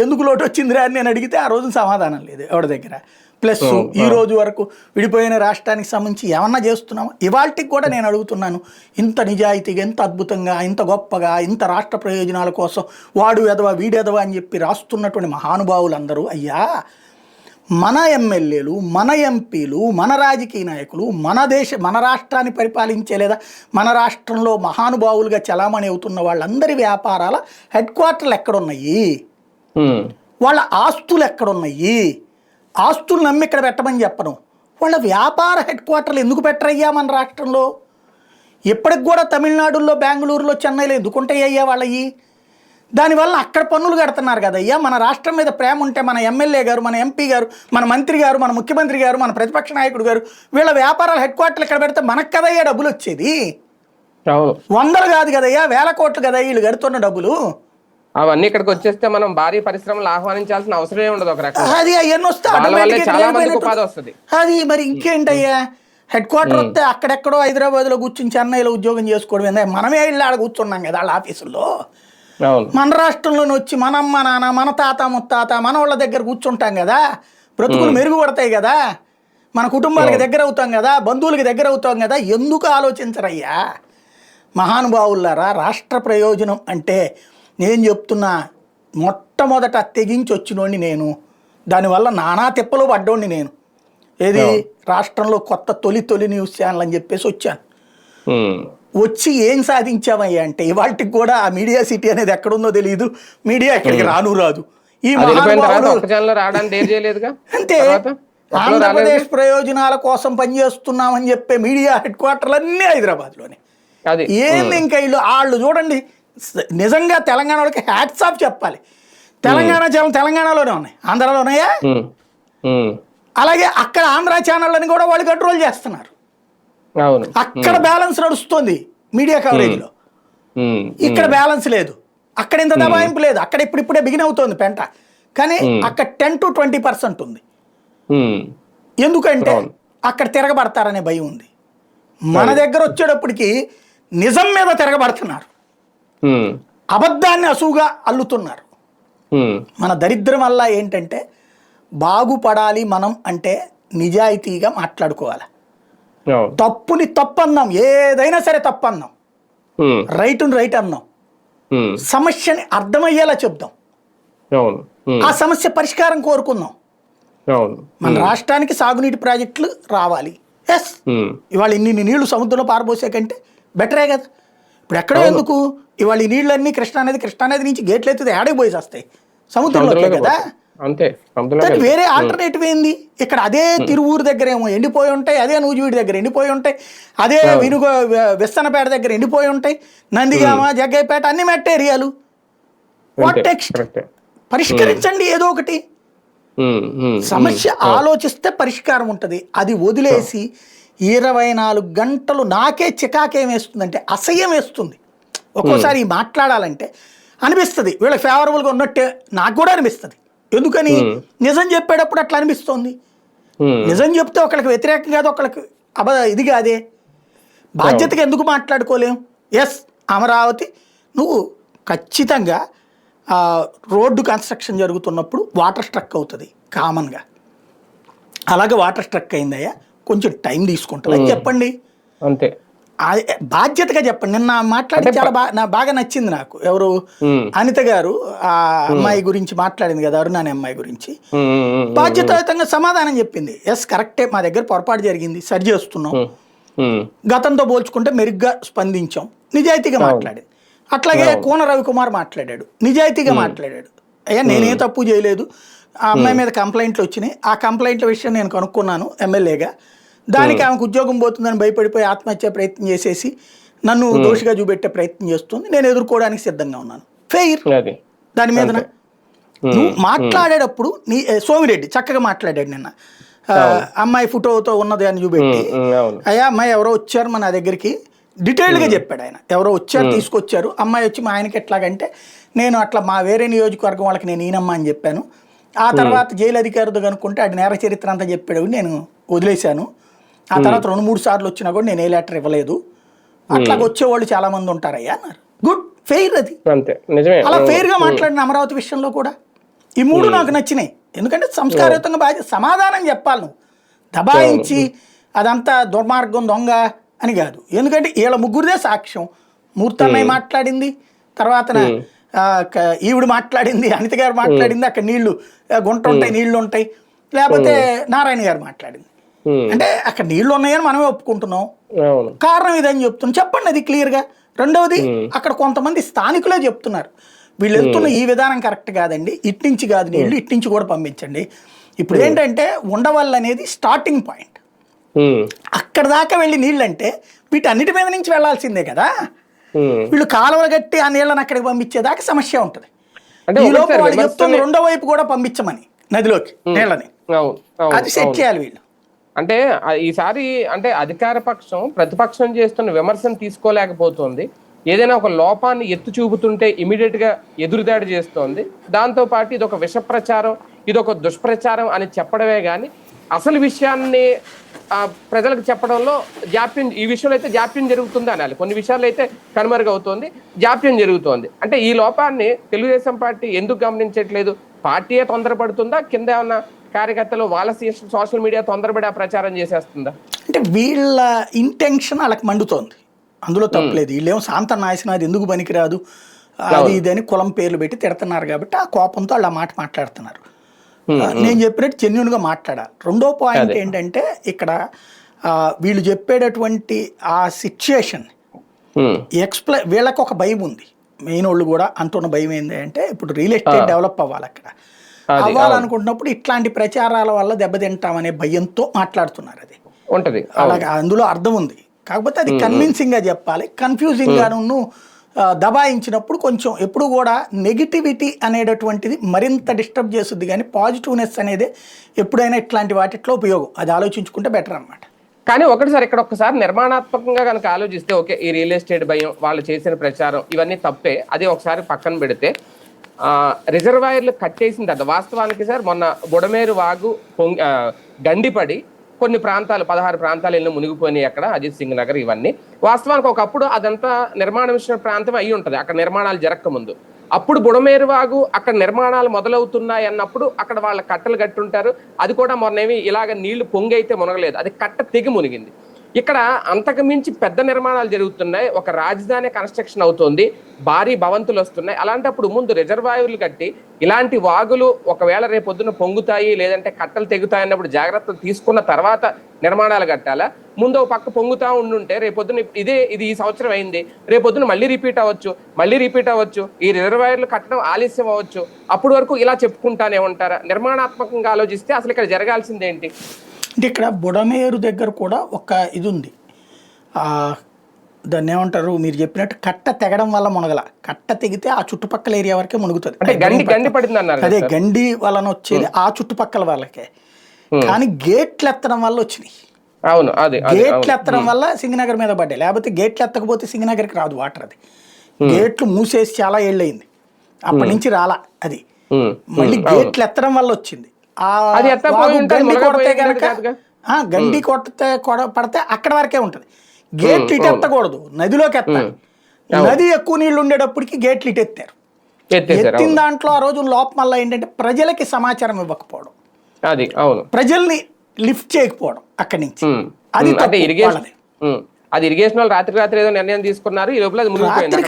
ఎందుకు లోటు వచ్చిందిరా అని నేను అడిగితే ఆ రోజు సమాధానం లేదు ఎవరి దగ్గర. ప్లస్ ఈ రోజు వరకు విడిపోయిన రాష్ట్రానికి సంబంధించి ఏమన్నా చేస్తున్నామా? ఇవాళకి కూడా నేను అడుగుతున్నాను, ఇంత నిజాయితీగా, ఇంత అద్భుతంగా, ఇంత గొప్పగా, ఇంత రాష్ట్ర ప్రయోజనాల కోసం వాడు ఎదవా వీడెదవా అని చెప్పి రాస్తున్నటువంటి మహానుభావులందరూ, అయ్యా మన ఎమ్మెల్యేలు, మన ఎంపీలు, మన రాజకీయ నాయకులు, మన రాష్ట్రాన్ని పరిపాలించే లేదా మన రాష్ట్రంలో మహానుభావులుగా చలామణి అవుతున్న వాళ్ళందరి వ్యాపారాల హెడ్ క్వార్టర్లు ఎక్కడున్నాయి, వాళ్ళ ఆస్తులు ఎక్కడున్నాయి? ఆస్తులు నమ్మి ఇక్కడ పెట్టమని చెప్పను, వాళ్ళ వ్యాపార హెడ్ క్వార్టర్లు ఎందుకు పెట్టరయ్యా మన రాష్ట్రంలో? ఇప్పటికి కూడా తమిళనాడులో, బెంగళూరులో, చెన్నైలో ఎందుకుంటాయ్యా వాళ్ళవి? దానివల్ల అక్కడ పన్నులు కడుతున్నారు కదయ్యా. మన రాష్ట్రం మీద ప్రేమ ఉంటే మన ఎమ్మెల్యే గారు, మన ఎంపీ గారు, మన మంత్రి గారు, మన ముఖ్యమంత్రి గారు, మన ప్రతిపక్ష నాయకుడు గారు వీళ్ళ వ్యాపారాల హెడ్ క్వార్టర్లు ఇక్కడ పెడితే మనకు కదయ్యా డబ్బులు వచ్చేది. వందలు కాదు కదయ్యా, వేల కోట్లు కదా వీళ్ళు కడుతున్న డబ్బులు. అవన్నీ ఇక్కడికి వచ్చేస్తే మనం భారీ పరిశ్రమలు ఆహ్వానించాల్సిన అవసరమే ఉండదు. ఒక రకంగా అది అవన్నీ వస్తే అది మరి ఇంకేంటయ్యా, హెడ్ క్వార్టర్ వస్తే అక్కడెక్కడో హైదరాబాద్లో కూర్చుని చెన్నైలో ఉద్యోగం చేసుకోవడం ఏందా? మనమే ఇళ్ళు ఆడ కూర్చున్నాం కదా వాళ్ళ ఆఫీసుల్లో. మన రాష్ట్రంలోనే వచ్చి మన అమ్మ నాన్న, మన తాత ముత్తాత, మన వాళ్ళ దగ్గర కూర్చుంటాం కదా, బ్రతుకులు మెరుగుపడతాయి కదా, మన కుటుంబాలకి దగ్గర అవుతాం కదా, బంధువులకి దగ్గర అవుతాం కదా. ఎందుకు ఆలోచించరయ్యా మహానుభావులారా? రాష్ట్ర ప్రయోజనం అంటే నేను చెప్తున్నా, మొట్టమొదట తెగించి వచ్చినోడిని నేను, దానివల్ల నానా తిప్పలు పడ్డోడిని నేను. ఏది రాష్ట్రంలో కొత్త తొలి న్యూస్ ఛానల్ అని చెప్పేసి వచ్చాను. వచ్చి ఏం సాధించామయ్యా అంటే ఇవాళకి కూడా ఆ మీడియా సిటీ అనేది ఎక్కడుందో తెలియదు, మీడియా ఇక్కడికి రాదు. ఈ అంతే ఆంధ్రప్రదేశ్ ప్రయోజనాల కోసం పనిచేస్తున్నామని చెప్పే మీడియా హెడ్ క్వార్టర్లు అన్నీ హైదరాబాద్లోనే. అది ఏంది ఇంకా వీళ్ళు వాళ్ళు చూడండి, నిజంగా తెలంగాణ వాళ్ళకి హ్యాట్స్ ఆఫ్ చెప్పాలి. తెలంగాణ ఛానల్ తెలంగాణలోనే ఉన్నాయి, ఆంధ్రాలో ఉన్నాయా? అలాగే అక్కడ ఆంధ్ర ఛానళ్ళని కూడా వాళ్ళు కంట్రోల్ చేస్తున్నారు. అక్కడ బ్యాలెన్స్ నడుస్తుంది మీడియా కవరేజ్లో, ఇక్కడ బ్యాలెన్స్ లేదు. అక్కడ ఇంత దబాయింపు లేదు, అక్కడ ఇప్పుడిప్పుడే బిగిన్ అవుతోంది పెంట. కానీ అక్కడ 10 to 20% ఉంది. ఎందుకంటే అక్కడ తిరగబడతారనే భయం ఉంది. మన దగ్గర వచ్చేటప్పటికి నిజం మీద తిరగబడుతున్నారు, అబద్ధాన్ని అసూగా అల్లుతున్నారు. మన దరిద్రం వల్ల ఏంటంటే బాగుపడాలి మనం అంటే నిజాయితీగా మాట్లాడుకోవాలి. తప్పుని తప్పు అన్నాం, ఏదైనా సరే తప్పు అన్నాం, రైటుని రైట్ అన్నాం, సమస్యని అర్థమయ్యేలా చెప్దాం, ఆ సమస్య పరిష్కారం కోరుకుందాం. మన రాష్ట్రానికి సాగునీటి ప్రాజెక్టులు రావాలి. ఎస్, ఇవాళ ఇన్ని నీళ్లు సముద్రంలో పారబోసే కంటే బెటరే కదా. ఇప్పుడు ఎక్కడో ఎందుకు ఇవాళ ఈ నీళ్ళన్నీ కృష్ణానది నుంచి గేట్లు ఎత్తితే ఆడికి పోయి వస్తాయి, సముద్రంలోకే కదా. దానికి వేరే ఆల్టర్నేటివ్ ఏంది? ఇక్కడ అదే తిరువూరు దగ్గర ఏమో ఎండిపోయి ఉంటాయి, అదే నూజివీడి దగ్గర ఎండిపోయి ఉంటాయి, అదే విస్తనపేట దగ్గర ఎండిపోయి ఉంటాయి, నందిగామ, జగ్గైపేట అన్ని మెట్ట ఏరియాలు. What next? పరిష్కరించండి ఏదో ఒకటి. సమస్య ఆలోచిస్తే పరిష్కారం ఉంటుంది. అది వదిలేసి 24 గంటలు నాకే చికాకేం వేస్తుందంటే అసహ్యం వేస్తుంది. ఒక్కోసారి మాట్లాడాలంటే అనిపిస్తుంది వీళ్ళకి ఫేవరబుల్గా ఉన్నట్టే నాకు కూడా అనిపిస్తుంది. ఎందుకని? నిజం చెప్పేటప్పుడు అట్లా అనిపిస్తుంది. నిజం చెప్తే ఒకళ్ళకి వ్యతిరేకం కాదు, ఒకళ్ళకి ఇది కాదే. బాధ్యతగా ఎందుకు మాట్లాడుకోలేం? ఎస్, అమరావతి నువ్వు ఖచ్చితంగా రోడ్డు కన్స్ట్రక్షన్ జరుగుతున్నప్పుడు వాటర్ స్ట్రక్ అవుతుంది కామన్గా. అలాగే వాటర్ స్ట్రక్ అయిందయ్యా, కొంచెం టైం తీసుకుంటుంది చెప్పండి, అంతే. బాధ్యతగా చెప్పండి. నిన్న మాట్లాడి చాలా బాగా నచ్చింది నాకు. ఎవరు? అనిత గారు ఆ అమ్మాయి గురించి మాట్లాడింది కదా, అరుణ అనే అమ్మాయి గురించి. బాధ్యతాయుతంగా సమాధానం చెప్పింది. ఎస్, కరెక్టే, మా దగ్గర పొరపాటు జరిగింది, సరి చేస్తున్నాం, గతంతో పోల్చుకుంటే మెరుగ్గా స్పందించాం, నిజాయితీగా మాట్లాడింది. అట్లాగే కోన రవికుమార్ మాట్లాడాడు, నిజాయితీగా మాట్లాడాడు. అయ్యా నేనే తప్పు చేయలేదు, ఆ అమ్మాయి మీద కంప్లైంట్లు వచ్చినాయి, ఆ కంప్లైంట్ల విషయం నేను కనుక్కున్నాను ఎమ్మెల్యేగా, దానికి ఆమెకు ఉద్యోగం పోతుందని భయపడిపోయి ఆత్మహత్య ప్రయత్నం చేసేసి నన్ను దోషిగా చూపెట్టే ప్రయత్నం చేస్తుంది, నేను ఎదుర్కోవడానికి సిద్ధంగా ఉన్నాను. ఫెయిర్. దాని మీద నువ్వు మాట్లాడేటప్పుడు సోమిరెడ్డి చక్కగా మాట్లాడాడు నిన్న, అమ్మాయి ఫోటోతో ఉన్నది అని చూపెట్టి, అయ్యా అమ్మాయి ఎవరో వచ్చారు మన దగ్గరికి, డీటెయిల్డ్గా చెప్పాడు ఆయన. ఎవరో వచ్చారు, తీసుకొచ్చారు, అమ్మాయి వచ్చి మా ఆయనకి ఎట్లాగంటే నేను అట్లా మా వేరే నియోజకవర్గం వాళ్ళకి నేను ఈనమ్మా అని చెప్పాను. ఆ తర్వాత జైలు అధికారితో కనుక్కుంటే అది నేర చరిత్ర అంతా చెప్పాడు, నేను వదిలేశాను. ఆ తర్వాత 2-3 సార్లు వచ్చినా కూడా నేను ఏ లెటర్ ఇవ్వలేదు. అట్లాగ వచ్చేవాళ్ళు చాలా మంది ఉంటారయ్యా అన్నారు. Good, fair. అది అలా ఫెయిర్గా మాట్లాడిన అమరావతి విషయంలో కూడా ఈ 3 నాకు నచ్చినాయి. ఎందుకంటే సంస్కారయుతంగా బాధ్యత సమాధానం చెప్పాలి. నువ్వు దబాయించి అదంతా దుర్మార్గం దొంగ అని కాదు. ఎందుకంటే వీళ్ళ ముగ్గురిదే సాక్ష్యం. మూర్తన్నయ్య మాట్లాడింది, తర్వాత ఈవిడ మాట్లాడింది, అనిత గారు మాట్లాడింది, అక్కడ నీళ్లు గుంట ఉంటాయి, నీళ్లు ఉంటాయి, లేకపోతే నారాయణ గారు మాట్లాడింది. అంటే అక్కడ నీళ్లు ఉన్నాయని మనమే ఒప్పుకుంటున్నాం, కారణం ఇదని చెప్తున్నాం. చెప్పండి అది క్లియర్గా. రెండవది, అక్కడ కొంతమంది స్థానికులే చెప్తున్నారు వీళ్ళు వెళ్తున్న ఈ విధానం కరెక్ట్ కాదండి, ఇట్నుంచి కాదు నీళ్లు, ఇట్నుంచి కూడా పంపించండి. ఇప్పుడు ఏంటంటే ఉండవల్లి అనేది స్టార్టింగ్ పాయింట్, అక్కడ దాకా వెళ్ళి నీళ్ళు అంటే వీటన్నిటి మీద నుంచి వెళ్లాల్సిందే కదా. వీళ్ళు కాలువలు కట్టి ఆ నీళ్ళని అక్కడికి పంపించేదాకా సమస్య ఉంటుంది. ఈ లోపు వాళ్ళు చెప్తుంది రెండో వైపు కూడా పంపించమని నదిలోకి నీళ్ళని, అది సెట్ చేయాలి వీళ్ళు. అంటే ఈసారి అంటే అధికార పక్షం ప్రతిపక్షం చేస్తున్న విమర్శను తీసుకోలేకపోతుంది. ఏదైనా ఒక లోపాన్ని ఎత్తు చూపుతుంటే ఇమీడియట్ గా ఎదురుదాడి చేస్తోంది. దాంతో పాటు ఇది ఒక విష ప్రచారం, ఇది ఒక దుష్ప్రచారం అని చెప్పడమే కానీ అసలు విషయాన్ని ప్రజలకు చెప్పడంలో జాప్యం, ఈ విషయంలో అయితే జాప్యం జరుగుతుంది అనాలి. కొన్ని విషయాల్లో అయితే కనుమరుగవుతోంది, జాప్యం జరుగుతోంది. అంటే ఈ లోపాన్ని తెలుగుదేశం పార్టీ ఎందుకు గమనించట్లేదు? పార్టీయే తొందరపడుతుందా, కింద ఏమన్నా కార్యకర్తలు వాళ్ళ సోషల్ మీడియా తొందరపడి ప్రచారం చేసేస్తుందా? అంటే వీళ్ళ ఇంటెన్షన్ వాళ్ళకి మండుతోంది, అందులో తప్పలేదు. వీళ్ళేమో శాంత నాయసనాది ఎందుకు పనికిరాదు అది ఇది అని కులం పేర్లు పెట్టి తిడుతున్నారు కాబట్టి ఆ కోపంతో వాళ్ళు ఆ మాట మాట్లాడుతున్నారు. నేను చెప్పినట్టు జెన్యూన్గా మాట్లాడాలి. రెండో పాయింట్ ఏంటంటే ఇక్కడ వీళ్ళు చెప్పేటటువంటి ఆ సిచ్యుయేషన్ వీళ్ళకి ఒక భయం ఉంది. మెయిన్ వాళ్ళు కూడా అంటున్న భయం ఏంటి అంటే ఇప్పుడు రియల్ ఎస్టేట్ డెవలప్ అవ్వాలి అక్కడ. అవ్వాలనుకుంటున్నప్పుడు ఇట్లాంటి ప్రచారాల వల్ల దెబ్బతింటామనే భయంతో మాట్లాడుతున్నారు. అది ఉంటది. అలాగే అందులో అర్థం ఉంది. కాకపోతే అది కన్విన్సింగ్ గా చెప్పాలి. కన్ఫ్యూజింగ్ గాను దబాయించినప్పుడు కొంచెం ఎప్పుడు కూడా నెగిటివిటీ అనేటటువంటిది మరింత డిస్టర్బ్ చేస్తుంది, కానీ పాజిటివ్నెస్ అనేది ఎప్పుడైనా ఇట్లాంటి వాటిట్లో ఉపయోగం. అది ఆలోచించుకుంటే బెటర్ అన్నమాట. కానీ ఒకటిసారి ఇక్కడ ఒక్కసారి నిర్మాణాత్మకంగా కనుక ఆలోచిస్తే, ఓకే ఈ రియల్ ఎస్టేట్ భయం, వాళ్ళు చేసిన ప్రచారం ఇవన్నీ తప్పే, అది ఒకసారి పక్కన పెడితే రిజర్వాయర్లు కట్టేసిన తర్వాత వాస్తవానికి సార్ మొన్న బుడమేరు వాగు గండిపడి కొన్ని ప్రాంతాలు 16 ప్రాంతాలు ఎన్నో మునిగిపోయినాయి అక్కడ, అజిత్ సింగ్ నగర్ ఇవన్నీ. వాస్తవానికి ఒకప్పుడు అదంతా నిర్మాణమించిన ప్రాంతం అయ్యి ఉంటుంది అక్కడ నిర్మాణాలు జరగక ముందు. అప్పుడు బుడమేరువాగు అక్కడ నిర్మాణాలు మొదలవుతున్నాయి అన్నప్పుడు అక్కడ వాళ్ళ కట్టలు కట్టుంటారు. అది కూడా మొన్నేమి ఇలాగ నీళ్లు పొంగి అయితే మునగలేదు, అది కట్ట తెగి మునిగింది. ఇక్కడ అంతకు మించి పెద్ద నిర్మాణాలు జరుగుతున్నాయి, ఒక రాజధాని కన్స్ట్రక్షన్ అవుతుంది, భారీ భవంతులు వస్తున్నాయి. అలాంటప్పుడు ముందు రిజర్వాయర్లు కట్టి ఇలాంటి వాగులు ఒకవేళ రేపొద్దున పొంగుతాయి లేదంటే కట్టలు తెగుతాయి అన్నప్పుడు జాగ్రత్తలు తీసుకున్న తర్వాత నిర్మాణాలు కట్టాలా? ముందు ఒక పక్క పొంగుతా ఉండుంటే రేపొద్దున ఇది ఈ సంవత్సరం అయింది, రేపొద్దున మళ్ళీ రిపీట్ అవ్వచ్చు, ఈ రిజర్వాయర్లు కట్టడం ఆలస్యం అవ్వచ్చు. అప్పటి వరకు ఇలా చెప్పుకుంటానే ఉంటారా? నిర్మాణాత్మకంగా ఆలోచిస్తే అసలు ఇక్కడ జరగాల్సింది ఏంటి? అంటే ఇక్కడ బుడమేరు దగ్గర కూడా ఒక ఇది ఉంది. దాన్ని ఏమంటారు, మీరు చెప్పినట్టు కట్ట తెగడం వల్ల మునగల. కట్ట తెగితే ఆ చుట్టుపక్కల ఏరియా వరకే మునుగుతుంది. అదే గండి వలన వచ్చేది ఆ చుట్టుపక్కల వాళ్ళకే. కానీ గేట్లు ఎత్తడం వల్ల వచ్చినాయి. అవును, గేట్లు ఎత్తడం వల్ల సింగనగర్ మీద పడ్డాయి. లేకపోతే గేట్లు ఎత్తకపోతే సింగనగర్కి రాదు వాటర్. అది గేట్లు మూసేసి చాలా ఏళ్ళయింది, అప్పటి నుంచి రాలా. అది మళ్ళీ గేట్లు ఎత్తడం వల్ల వచ్చింది. గండి కొడితే పడితే అక్కడ వరకే ఉంటది. గేట్లు ఇటు ఎత్తకూడదు, నదిలోకి ఎత్తాలి. నది ఎక్కువ నీళ్లు ఉండేటప్పటికి గేట్లు ఇటు ఎత్తారు. ఎత్తిన దాంట్లో ఆ రోజు లోపం వల్ల ఏంటంటే ప్రజలకి సమాచారం ఇవ్వకపోవడం, ప్రజల్ని లిఫ్ట్ చేయకపోవడం అక్కడి నుంచి. అది ఇరిగేషన్ రాత్రి ఏదో నిర్ణయం తీసుకున్నారు.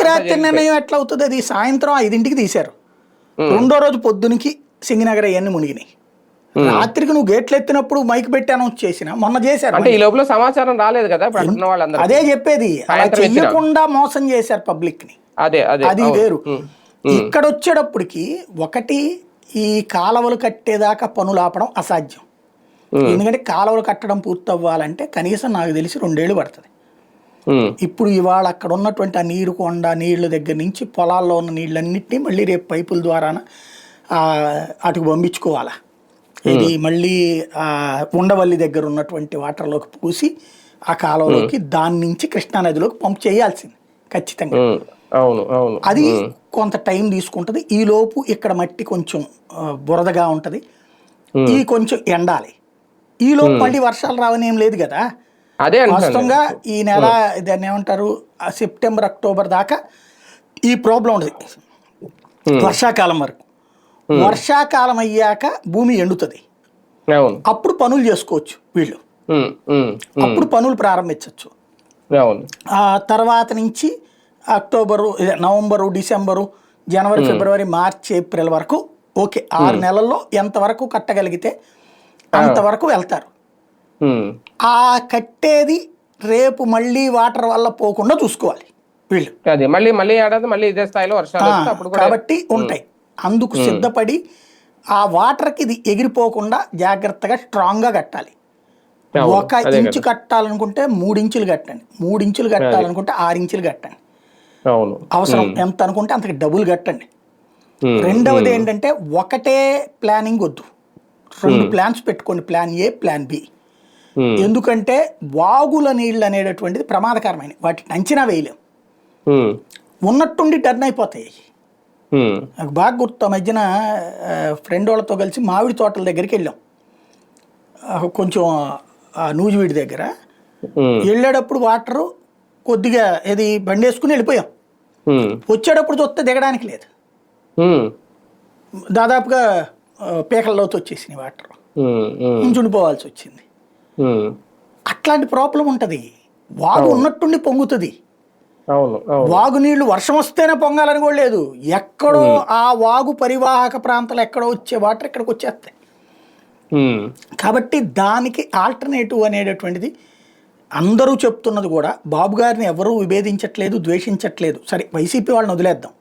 రాత్రి నిర్ణయం ఎట్లా అవుతుంది? అది సాయంత్రం 5ంటికి తీశారు, రెండో రోజు పొద్దునికి సింగనగర్ అవన్నీ మునిగినాయి. రాత్రికి నువ్వు గేట్లు ఎత్తినప్పుడు మైక్ పెట్టి అనౌన్స్ చేసిన మొన్న చేశారు. అంటే ఈ లోపల సమాచారం రాలేదు కదా వాళ్ళందరూ. అదే చెప్పేది, అలా చెయ్యకుండా మోసం చేశారు పబ్లిక్ ని. అది వేరు. ఇక్కడ వచ్చేటప్పటికి ఒకటి, ఈ కాలువలు కట్టేదాకా పనులు ఆపడం అసాధ్యం. ఎందుకంటే కాలువలు కట్టడం పూర్తవ్వాలంటే కనీసం నాకు తెలిసి 2 ఏళ్ళు పడుతుంది. ఇప్పుడు ఇవాళ అక్కడ ఉన్నటువంటి ఆ నీరు కొండ నీళ్ల దగ్గర నుంచి పొలాల్లో ఉన్న నీళ్ళన్నింటినీ మళ్ళీ రేపు పైపుల ద్వారా అటుకు పంపించుకోవాలా. ఇది మళ్ళీ ఉండవల్లి దగ్గర ఉన్నటువంటి వాటర్లోకి పూసి ఆ కాలంలోకి దాని నుంచి కృష్ణానదిలోకి పంప్ చేయాల్సింది ఖచ్చితంగా. అది కొంత టైం తీసుకుంటది. ఈ లోపు ఇక్కడ మట్టి కొంచెం బురదగా ఉంటది, ఈ కొంచెం ఎండాలి. ఈ లోపు మళ్ళీ వర్షాలు రావని ఏం లేదు కదా. వాస్తవంగా ఈ నెల దాన్ని ఏమంటారు, సెప్టెంబర్ అక్టోబర్ దాకా ఈ ప్రాబ్లం ఉంటుంది, వర్షాకాలం వరకు. వర్షాకాలం అయ్యాక భూమి ఎండుతుంది, అప్పుడు పనులు చేసుకోవచ్చు వీళ్ళు, అప్పుడు పనులు ప్రారంభించవచ్చు. ఆ తర్వాత నుంచి అక్టోబరు, నవంబరు, డిసెంబరు, జనవరి, ఫిబ్రవరి, మార్చి, ఏప్రిల్ వరకు ఓకే, 6 నెలల్లో ఎంతవరకు కట్టగలిగితే అంతవరకు వెళ్తారు. ఆ కట్టేది రేపు మళ్ళీ వాటర్ వల్ల పోకుండా చూసుకోవాలి వీళ్ళు. కాబట్టి ఉంటాయి, అందుకు సిద్ధపడి ఆ వాటర్కి ఇది ఎగిరిపోకుండా జాగ్రత్తగా స్ట్రాంగ్గా కట్టాలి. 1 ఇంచు కట్టాలనుకుంటే 3 ఇంచులు కట్టండి, 3 ఇంచులు కట్టాలనుకుంటే 6 ఇంచులు కట్టండి. అవసరం ఎంత అనుకుంటే అంతకి డబుల్ కట్టండి. రెండవది ఏంటంటే ఒకటే ప్లానింగ్ వద్దు, 2 ప్లాన్స్ పెట్టుకోండి, ప్లాన్ ఏ, ప్లాన్ బి. ఎందుకంటే వాగుల నీళ్ళు అనేటటువంటిది ప్రమాదకరమైన, వాటిని అంచనా వేయలేం, ఉన్నట్టుండి టర్న్ అయిపోతాయి. నాకు బాగా గుర్తు, మధ్యన ఫ్రెండ్ వాళ్ళతో కలిసి మామిడి తోటల దగ్గరికి వెళ్ళాం, కొంచెం నూజివీడి దగ్గర. వెళ్ళేటప్పుడు వాటరు కొద్దిగా ఏది బండి వేసుకుని వెళ్ళిపోయాం, వచ్చేటప్పుడు చూస్తే దిగడానికి లేదు, దాదాపుగా పీకల్లోకి వచ్చేసినాయి వాటర్, ఉంచుండిపోవాల్సి వచ్చింది. అట్లాంటి ప్రాబ్లం ఉంటుంది. వాగు ఉన్నట్టుండి పొంగుతుంది, వాగు నీళ్లు వర్షం వస్తేనే పొంగాలని కూడా లేదు, ఎక్కడో ఆ వాగు పరివాహక ప్రాంతాలు ఎక్కడో వచ్చే వాటర్ ఇక్కడికి వచ్చేస్తాయి. కాబట్టి దానికి ఆల్టర్నేటివ్ అనేటటువంటిది అందరూ చెప్తున్నది కూడా. బాబు గారిని ఎవరూ విభేదించట్లేదు, ద్వేషించట్లేదు. సరే వైసీపీ వాళ్ళని వదిలేద్దాం,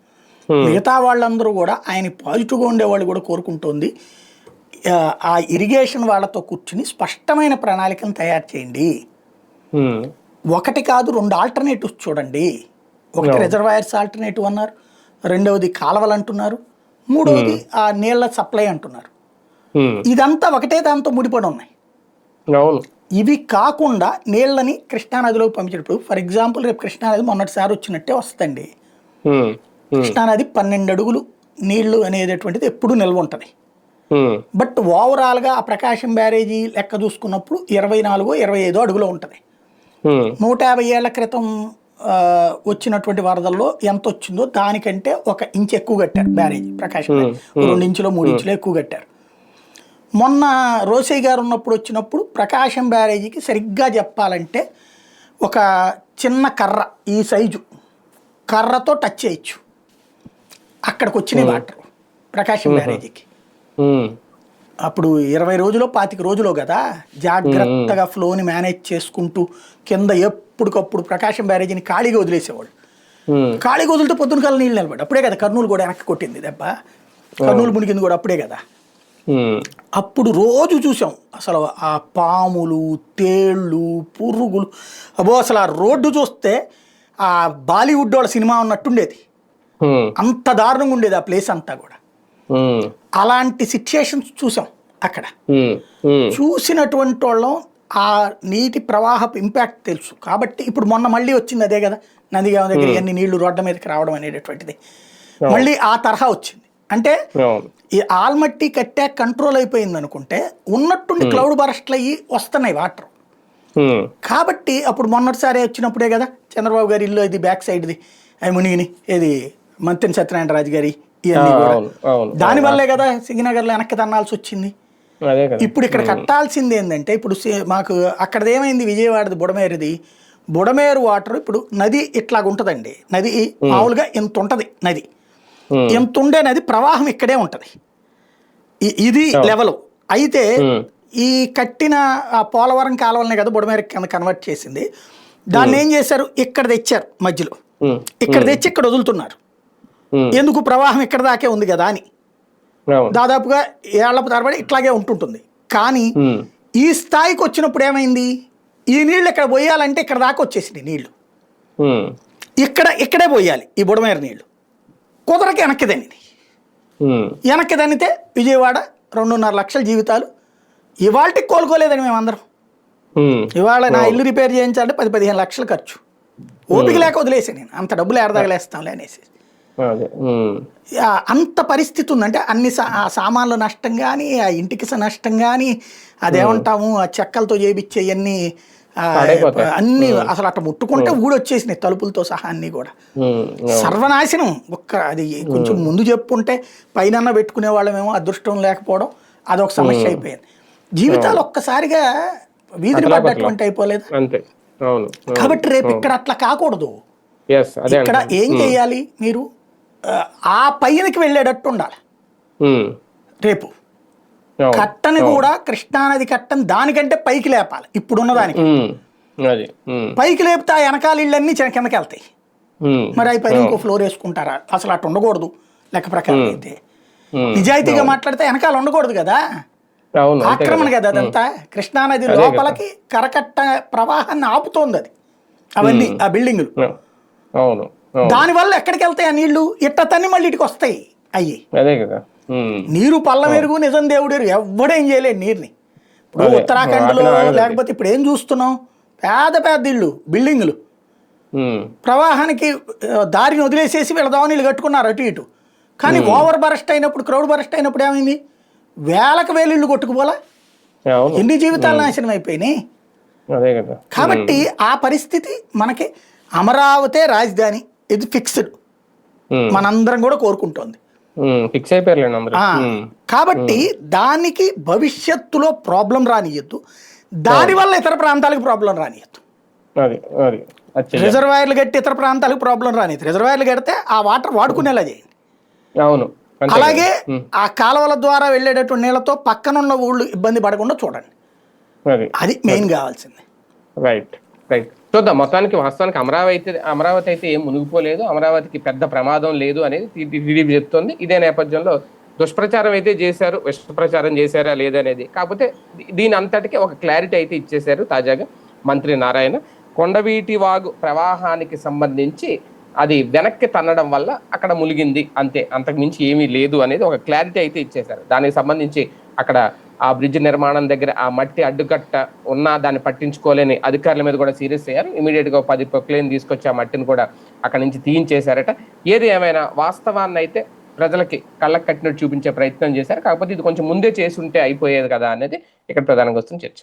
మిగతా వాళ్ళందరూ కూడా ఆయన పాజిటివ్గా ఉండేవాళ్ళు కూడా కోరుకుంటోంది ఆ ఇరిగేషన్ వాళ్ళతో కూర్చుని స్పష్టమైన ప్రణాళికను తయారు చేయండి. ఒకటి కాదు 2 ఆల్టర్నేటివ్స్ చూడండి. ఒకటి రిజర్వాయర్స్ ఆల్టర్నేటివ్ అన్నారు, రెండవది కాలువలు అంటున్నారు, మూడవది ఆ నీళ్ల సప్లై అంటున్నారు. ఇదంతా ఒకటే దాంతో ముడిపడి ఉన్నాయి. ఇవి కాకుండా నీళ్ళని కృష్ణానదిలోకి పంపించేటప్పుడు, ఫర్ ఎగ్జాంపుల్ రేపు కృష్ణానది మొన్నటిసారి వచ్చినట్టే వస్తుందండి. కృష్ణానది 12 అడుగులు నీళ్లు అనేటటువంటిది ఎప్పుడు నిల్వ ఉంటుంది. బట్ ఓవరాల్గా ఆ ప్రకాశం బ్యారేజీ లెక్క చూసుకున్నప్పుడు 24-25 అడుగులో ఉంటుంది. 150 ఏళ్ల క్రితం వచ్చినటువంటి వరదల్లో ఎంత వచ్చిందో దానికంటే 1 ఇంచ్ ఎక్కువ కట్టారు బ్యారేజీ. ప్రకాశం 2 ఇంచులో 3 ఇంచులో ఎక్కువ కట్టారు. మొన్న రోసయ్య గారు ఉన్నప్పుడు వచ్చినప్పుడు ప్రకాశం బ్యారేజీకి సరిగ్గా చెప్పాలంటే ఒక చిన్న కర్ర ఈ సైజు కర్రతో టచ్ చేయొచ్చు అక్కడికి వచ్చిన వాటర్ ప్రకాశం బ్యారేజీకి. అప్పుడు 20 రోజులో 25 రోజులో కదా జాగ్రత్తగా ఫ్లోని మేనేజ్ చేసుకుంటూ కింద ఎప్పటికప్పుడు ప్రకాశం బ్యారేజీని ఖాళీగా వదిలేసేవాళ్ళు. ఖాళీగా వదిలితే పొద్దున కాలం నీళ్ళు నిలబడి అప్పుడే కదా కర్నూలు కూడా వెనక్కి కొట్టింది దెబ్బ. కర్నూలు మునిగింది కూడా అప్పుడే కదా. అప్పుడు రోజు చూసాం అసలు ఆ పాములు, తేళ్ళు, పురుగులు. అబ్బో అసలు ఆ రోడ్డు చూస్తే ఆ బాలీవుడ్ వాళ్ళ సినిమా ఉన్నట్టుండేది. అంత దారుణంగా ఉండేది ఆ ప్లేస్ అంతా కూడా. అలాంటి సిచ్యుయేషన్స్ చూసాం అక్కడ. చూసినటువంటి వాళ్ళం ఆ నీటి ప్రవాహపు ఇంపాక్ట్ తెలుసు. కాబట్టి ఇప్పుడు మొన్న మళ్ళీ వచ్చింది అదే కదా, నందిగామ దగ్గర అన్ని నీళ్లు రోడ్ల మీదకి రావడం అనేటటువంటిది మళ్ళీ ఆ తరహా వచ్చింది. అంటే ఈ ఆల్మట్టి కట్టే కంట్రోల్ అయిపోయింది అనుకుంటే ఉన్నట్టుండి క్లౌడ్ బరస్ట్లు అయ్యి వస్తున్నాయి వాటర్. కాబట్టి అప్పుడు మొన్నటిసారి వచ్చినప్పుడే కదా చంద్రబాబు గారి ఇల్లు ఇది బ్యాక్ సైడ్ది అవి మునిగిని ఏది మంత్రి సత్యనారాయణ రాజు గారి ఇవన్నీ కూడా దానివల్లే కదా సింగనగర్లో వెనక్కి తన్నాల్సి వచ్చింది. ఇప్పుడు ఇక్కడ కట్టాల్సింది ఏంటంటే ఇప్పుడు మాకు అక్కడది ఏమైంది విజయవాడది బుడమేరు వాటర్ ఇప్పుడు నది ఇట్లాగుంటుందండి. నది మామూలుగా ఇంత ఉంటుంది, నది ఎంత ఉండే నది ప్రవాహం ఇక్కడే ఉంటుంది, ఇది లెవెల్. అయితే ఈ కట్టిన ఆ పోలవరం కాలువలనే కదా బుడమేరు కింద కన్వర్ట్ చేసింది. దాన్ని ఏం చేశారు, ఇక్కడ తెచ్చారు మధ్యలో, ఇక్కడ తెచ్చి ఇక్కడ వదులుతున్నారు. ఎందుకు, ప్రవాహం ఇక్కడ దాకే ఉంది కదా అని. దాదాపుగా ఏళ్ల తరబడి ఇట్లాగే ఉంటుంటుంది. కానీ ఈ స్థాయికి వచ్చినప్పుడు ఏమైంది, ఈ నీళ్లు ఇక్కడ పోయాలంటే ఇక్కడ దాకా వచ్చేసింది నీళ్లు, ఇక్కడే పోయాలి ఈ బుడమేరు నీళ్లు. కుదరకి వెనక్కి దన్నితే విజయవాడ 2.5 లక్షల జీవితాలు ఇవాళకి కోలుకోలేదని మేమందరం. ఇవాళ నా ఇల్లు రిపేర్ చేయించాలంటే 10-15 లక్షలు ఖర్చు. ఓపిక లేక వదిలేసి నేను అంత డబ్బులు ఎడదగలేస్తాంలే అనేసి. అంత పరిస్థితి ఉందంటే అన్ని సామాన్ల నష్టం కానీ, ఆ ఇంటికి నష్టం కానీ, అదేమంటాము ఆ చెక్కలతో చేయించే అన్ని అసలు అట్లా ముట్టుకుంటే ఊడొచ్చేసినాయి తలుపులతో సహా అన్ని కూడా సర్వనాశనం. అది కొంచెం ముందు చెప్పుంటే పైన పెట్టుకునే వాళ్ళమేమో అదృష్టం లేకపోవడం అదొక సమస్య అయిపోయింది. జీవితాలు ఒక్కసారిగా వీధిని పడ్డటువంటి అయిపోలేదు. కాబట్టి రేపు ఇక్కడ అట్లా కాకూడదు. ఇక్కడ ఏం చేయాలి, మీరు ఆ పైనకి వెళ్ళేటట్టు ఉండాలి. రేపు కట్టని కూడా కృష్ణానది కట్టని దానికంటే పైకి లేపాలి. ఇప్పుడున్న దానికి పైకి లేపితే ఆ వెనకాల ఇళ్ళన్నీ కిందకి వెళ్తాయి. మరి అవి పైన ఇంకో ఫ్లోర్ వేసుకుంటారా? అసలు అటు ఉండకూడదు లెక్క ప్రకారం అయితే. నిజాయితీగా మాట్లాడితే వెనకాల ఉండకూడదు కదా, ఆక్రమణ కదా అదంతా. కృష్ణానది లోపలికి కరకట్ట ప్రవాహాన్ని ఆపుతోంది అది, అవన్నీ ఆ బిల్డింగులు. దానివల్ల ఎక్కడికి వెళ్తాయి ఆ నీళ్లు? ఇట్ట తన్ని మళ్ళీ ఇటుకి వస్తాయి అయ్యి. నీరు పల్లమెరుగు నిజం దేవుడేరు, ఎవడేం చేయలేడు నీరుని. ఇప్పుడు ఉత్తరాఖండ్లో లేకపోతే ఇప్పుడు ఏం చూస్తున్నాం, పెద్ద ఇళ్ళు బిల్డింగులు ప్రవాహానికి దారిని వదిలేసేసి వీళ్ళ దోవనీళ్ళు కట్టుకున్నారు అటు ఇటు. కానీ ఓవర్ బరస్ట్ అయినప్పుడు, క్రౌడ్ బరస్ట్ అయినప్పుడు ఏమైంది, వేలకు వేలు ఇళ్ళు కొట్టుకుపోలా, ఎన్ని జీవితాలు నాశనం అయిపోయినాయి. కాబట్టి ఆ పరిస్థితి మనకి అమరావతి రాజధాని ఇది ఫిక్స్డ్, మనందరం కూడా కోరుకుంటోంది. కాబట్టి దానికి భవిష్యత్తులో ప్రాబ్లం రానియద్దు, దానివల్ల ఇతర ప్రాంతాలకు ప్రాబ్లం రానియద్దు. రిజర్వాయర్లు కట్టి ఇతర ప్రాంతాలకు ప్రాబ్లం రానియద్దు. రిజర్వాయర్లు కడితే ఆ వాటర్ వాడుకునేలా చేయండి. అలాగే ఆ కాలువల ద్వారా వెళ్ళేటటువంటి నీళ్ళతో పక్కనున్న ఊళ్ళు ఇబ్బంది పడకుండా చూడండి. అది మెయిన్ కావాల్సింది. రైట్. రైట్, చూద్దాం. మొత్తానికి వాస్తవానికి అమరావతి అయితే ఏం మునిగిపోలేదు, అమరావతికి పెద్ద ప్రమాదం లేదు అనేది టీడీపీ చెప్తోంది. ఇదే నేపథ్యంలో దుష్ప్రచారం అయితే చేశారు, విష ప్రచారం చేశారా లేదనేది, కాకపోతే దీని అంతటికీ ఒక క్లారిటీ అయితే ఇచ్చేశారు తాజాగా మంత్రి నారాయణ. కొండవీటి వాగు ప్రవాహానికి సంబంధించి అది వెనక్కి తన్నడం వల్ల అక్కడ ములిగింది అంతే, అంతకు మించి ఏమీ లేదు అనేది ఒక క్లారిటీ అయితే ఇచ్చేశారు. దానికి సంబంధించి అక్కడ ఆ బ్రిడ్జ్ నిర్మాణం దగ్గర ఆ మట్టి అడ్డుకట్ట ఉన్నా దాన్ని పట్టించుకోలేని అధికారుల మీద కూడా సీరియస్ అయ్యారు. ఇమీడియట్ గా 10 ప్రొక్లేన్ తీసుకొచ్చి ఆ మట్టిని కూడా అక్కడి నుంచి తీయించేశారట. ఏది ఏమైనా వాస్తవాన్ని అయితే ప్రజలకి కళ్ళకు కట్టినట్టు చూపించే ప్రయత్నం చేశారు. కాకపోతే ఇది కొంచెం ముందే చేసి ఉంటే అయిపోయేది కదా అనేది ఇక్కడ ప్రధానంగా వస్తున్న చర్చ.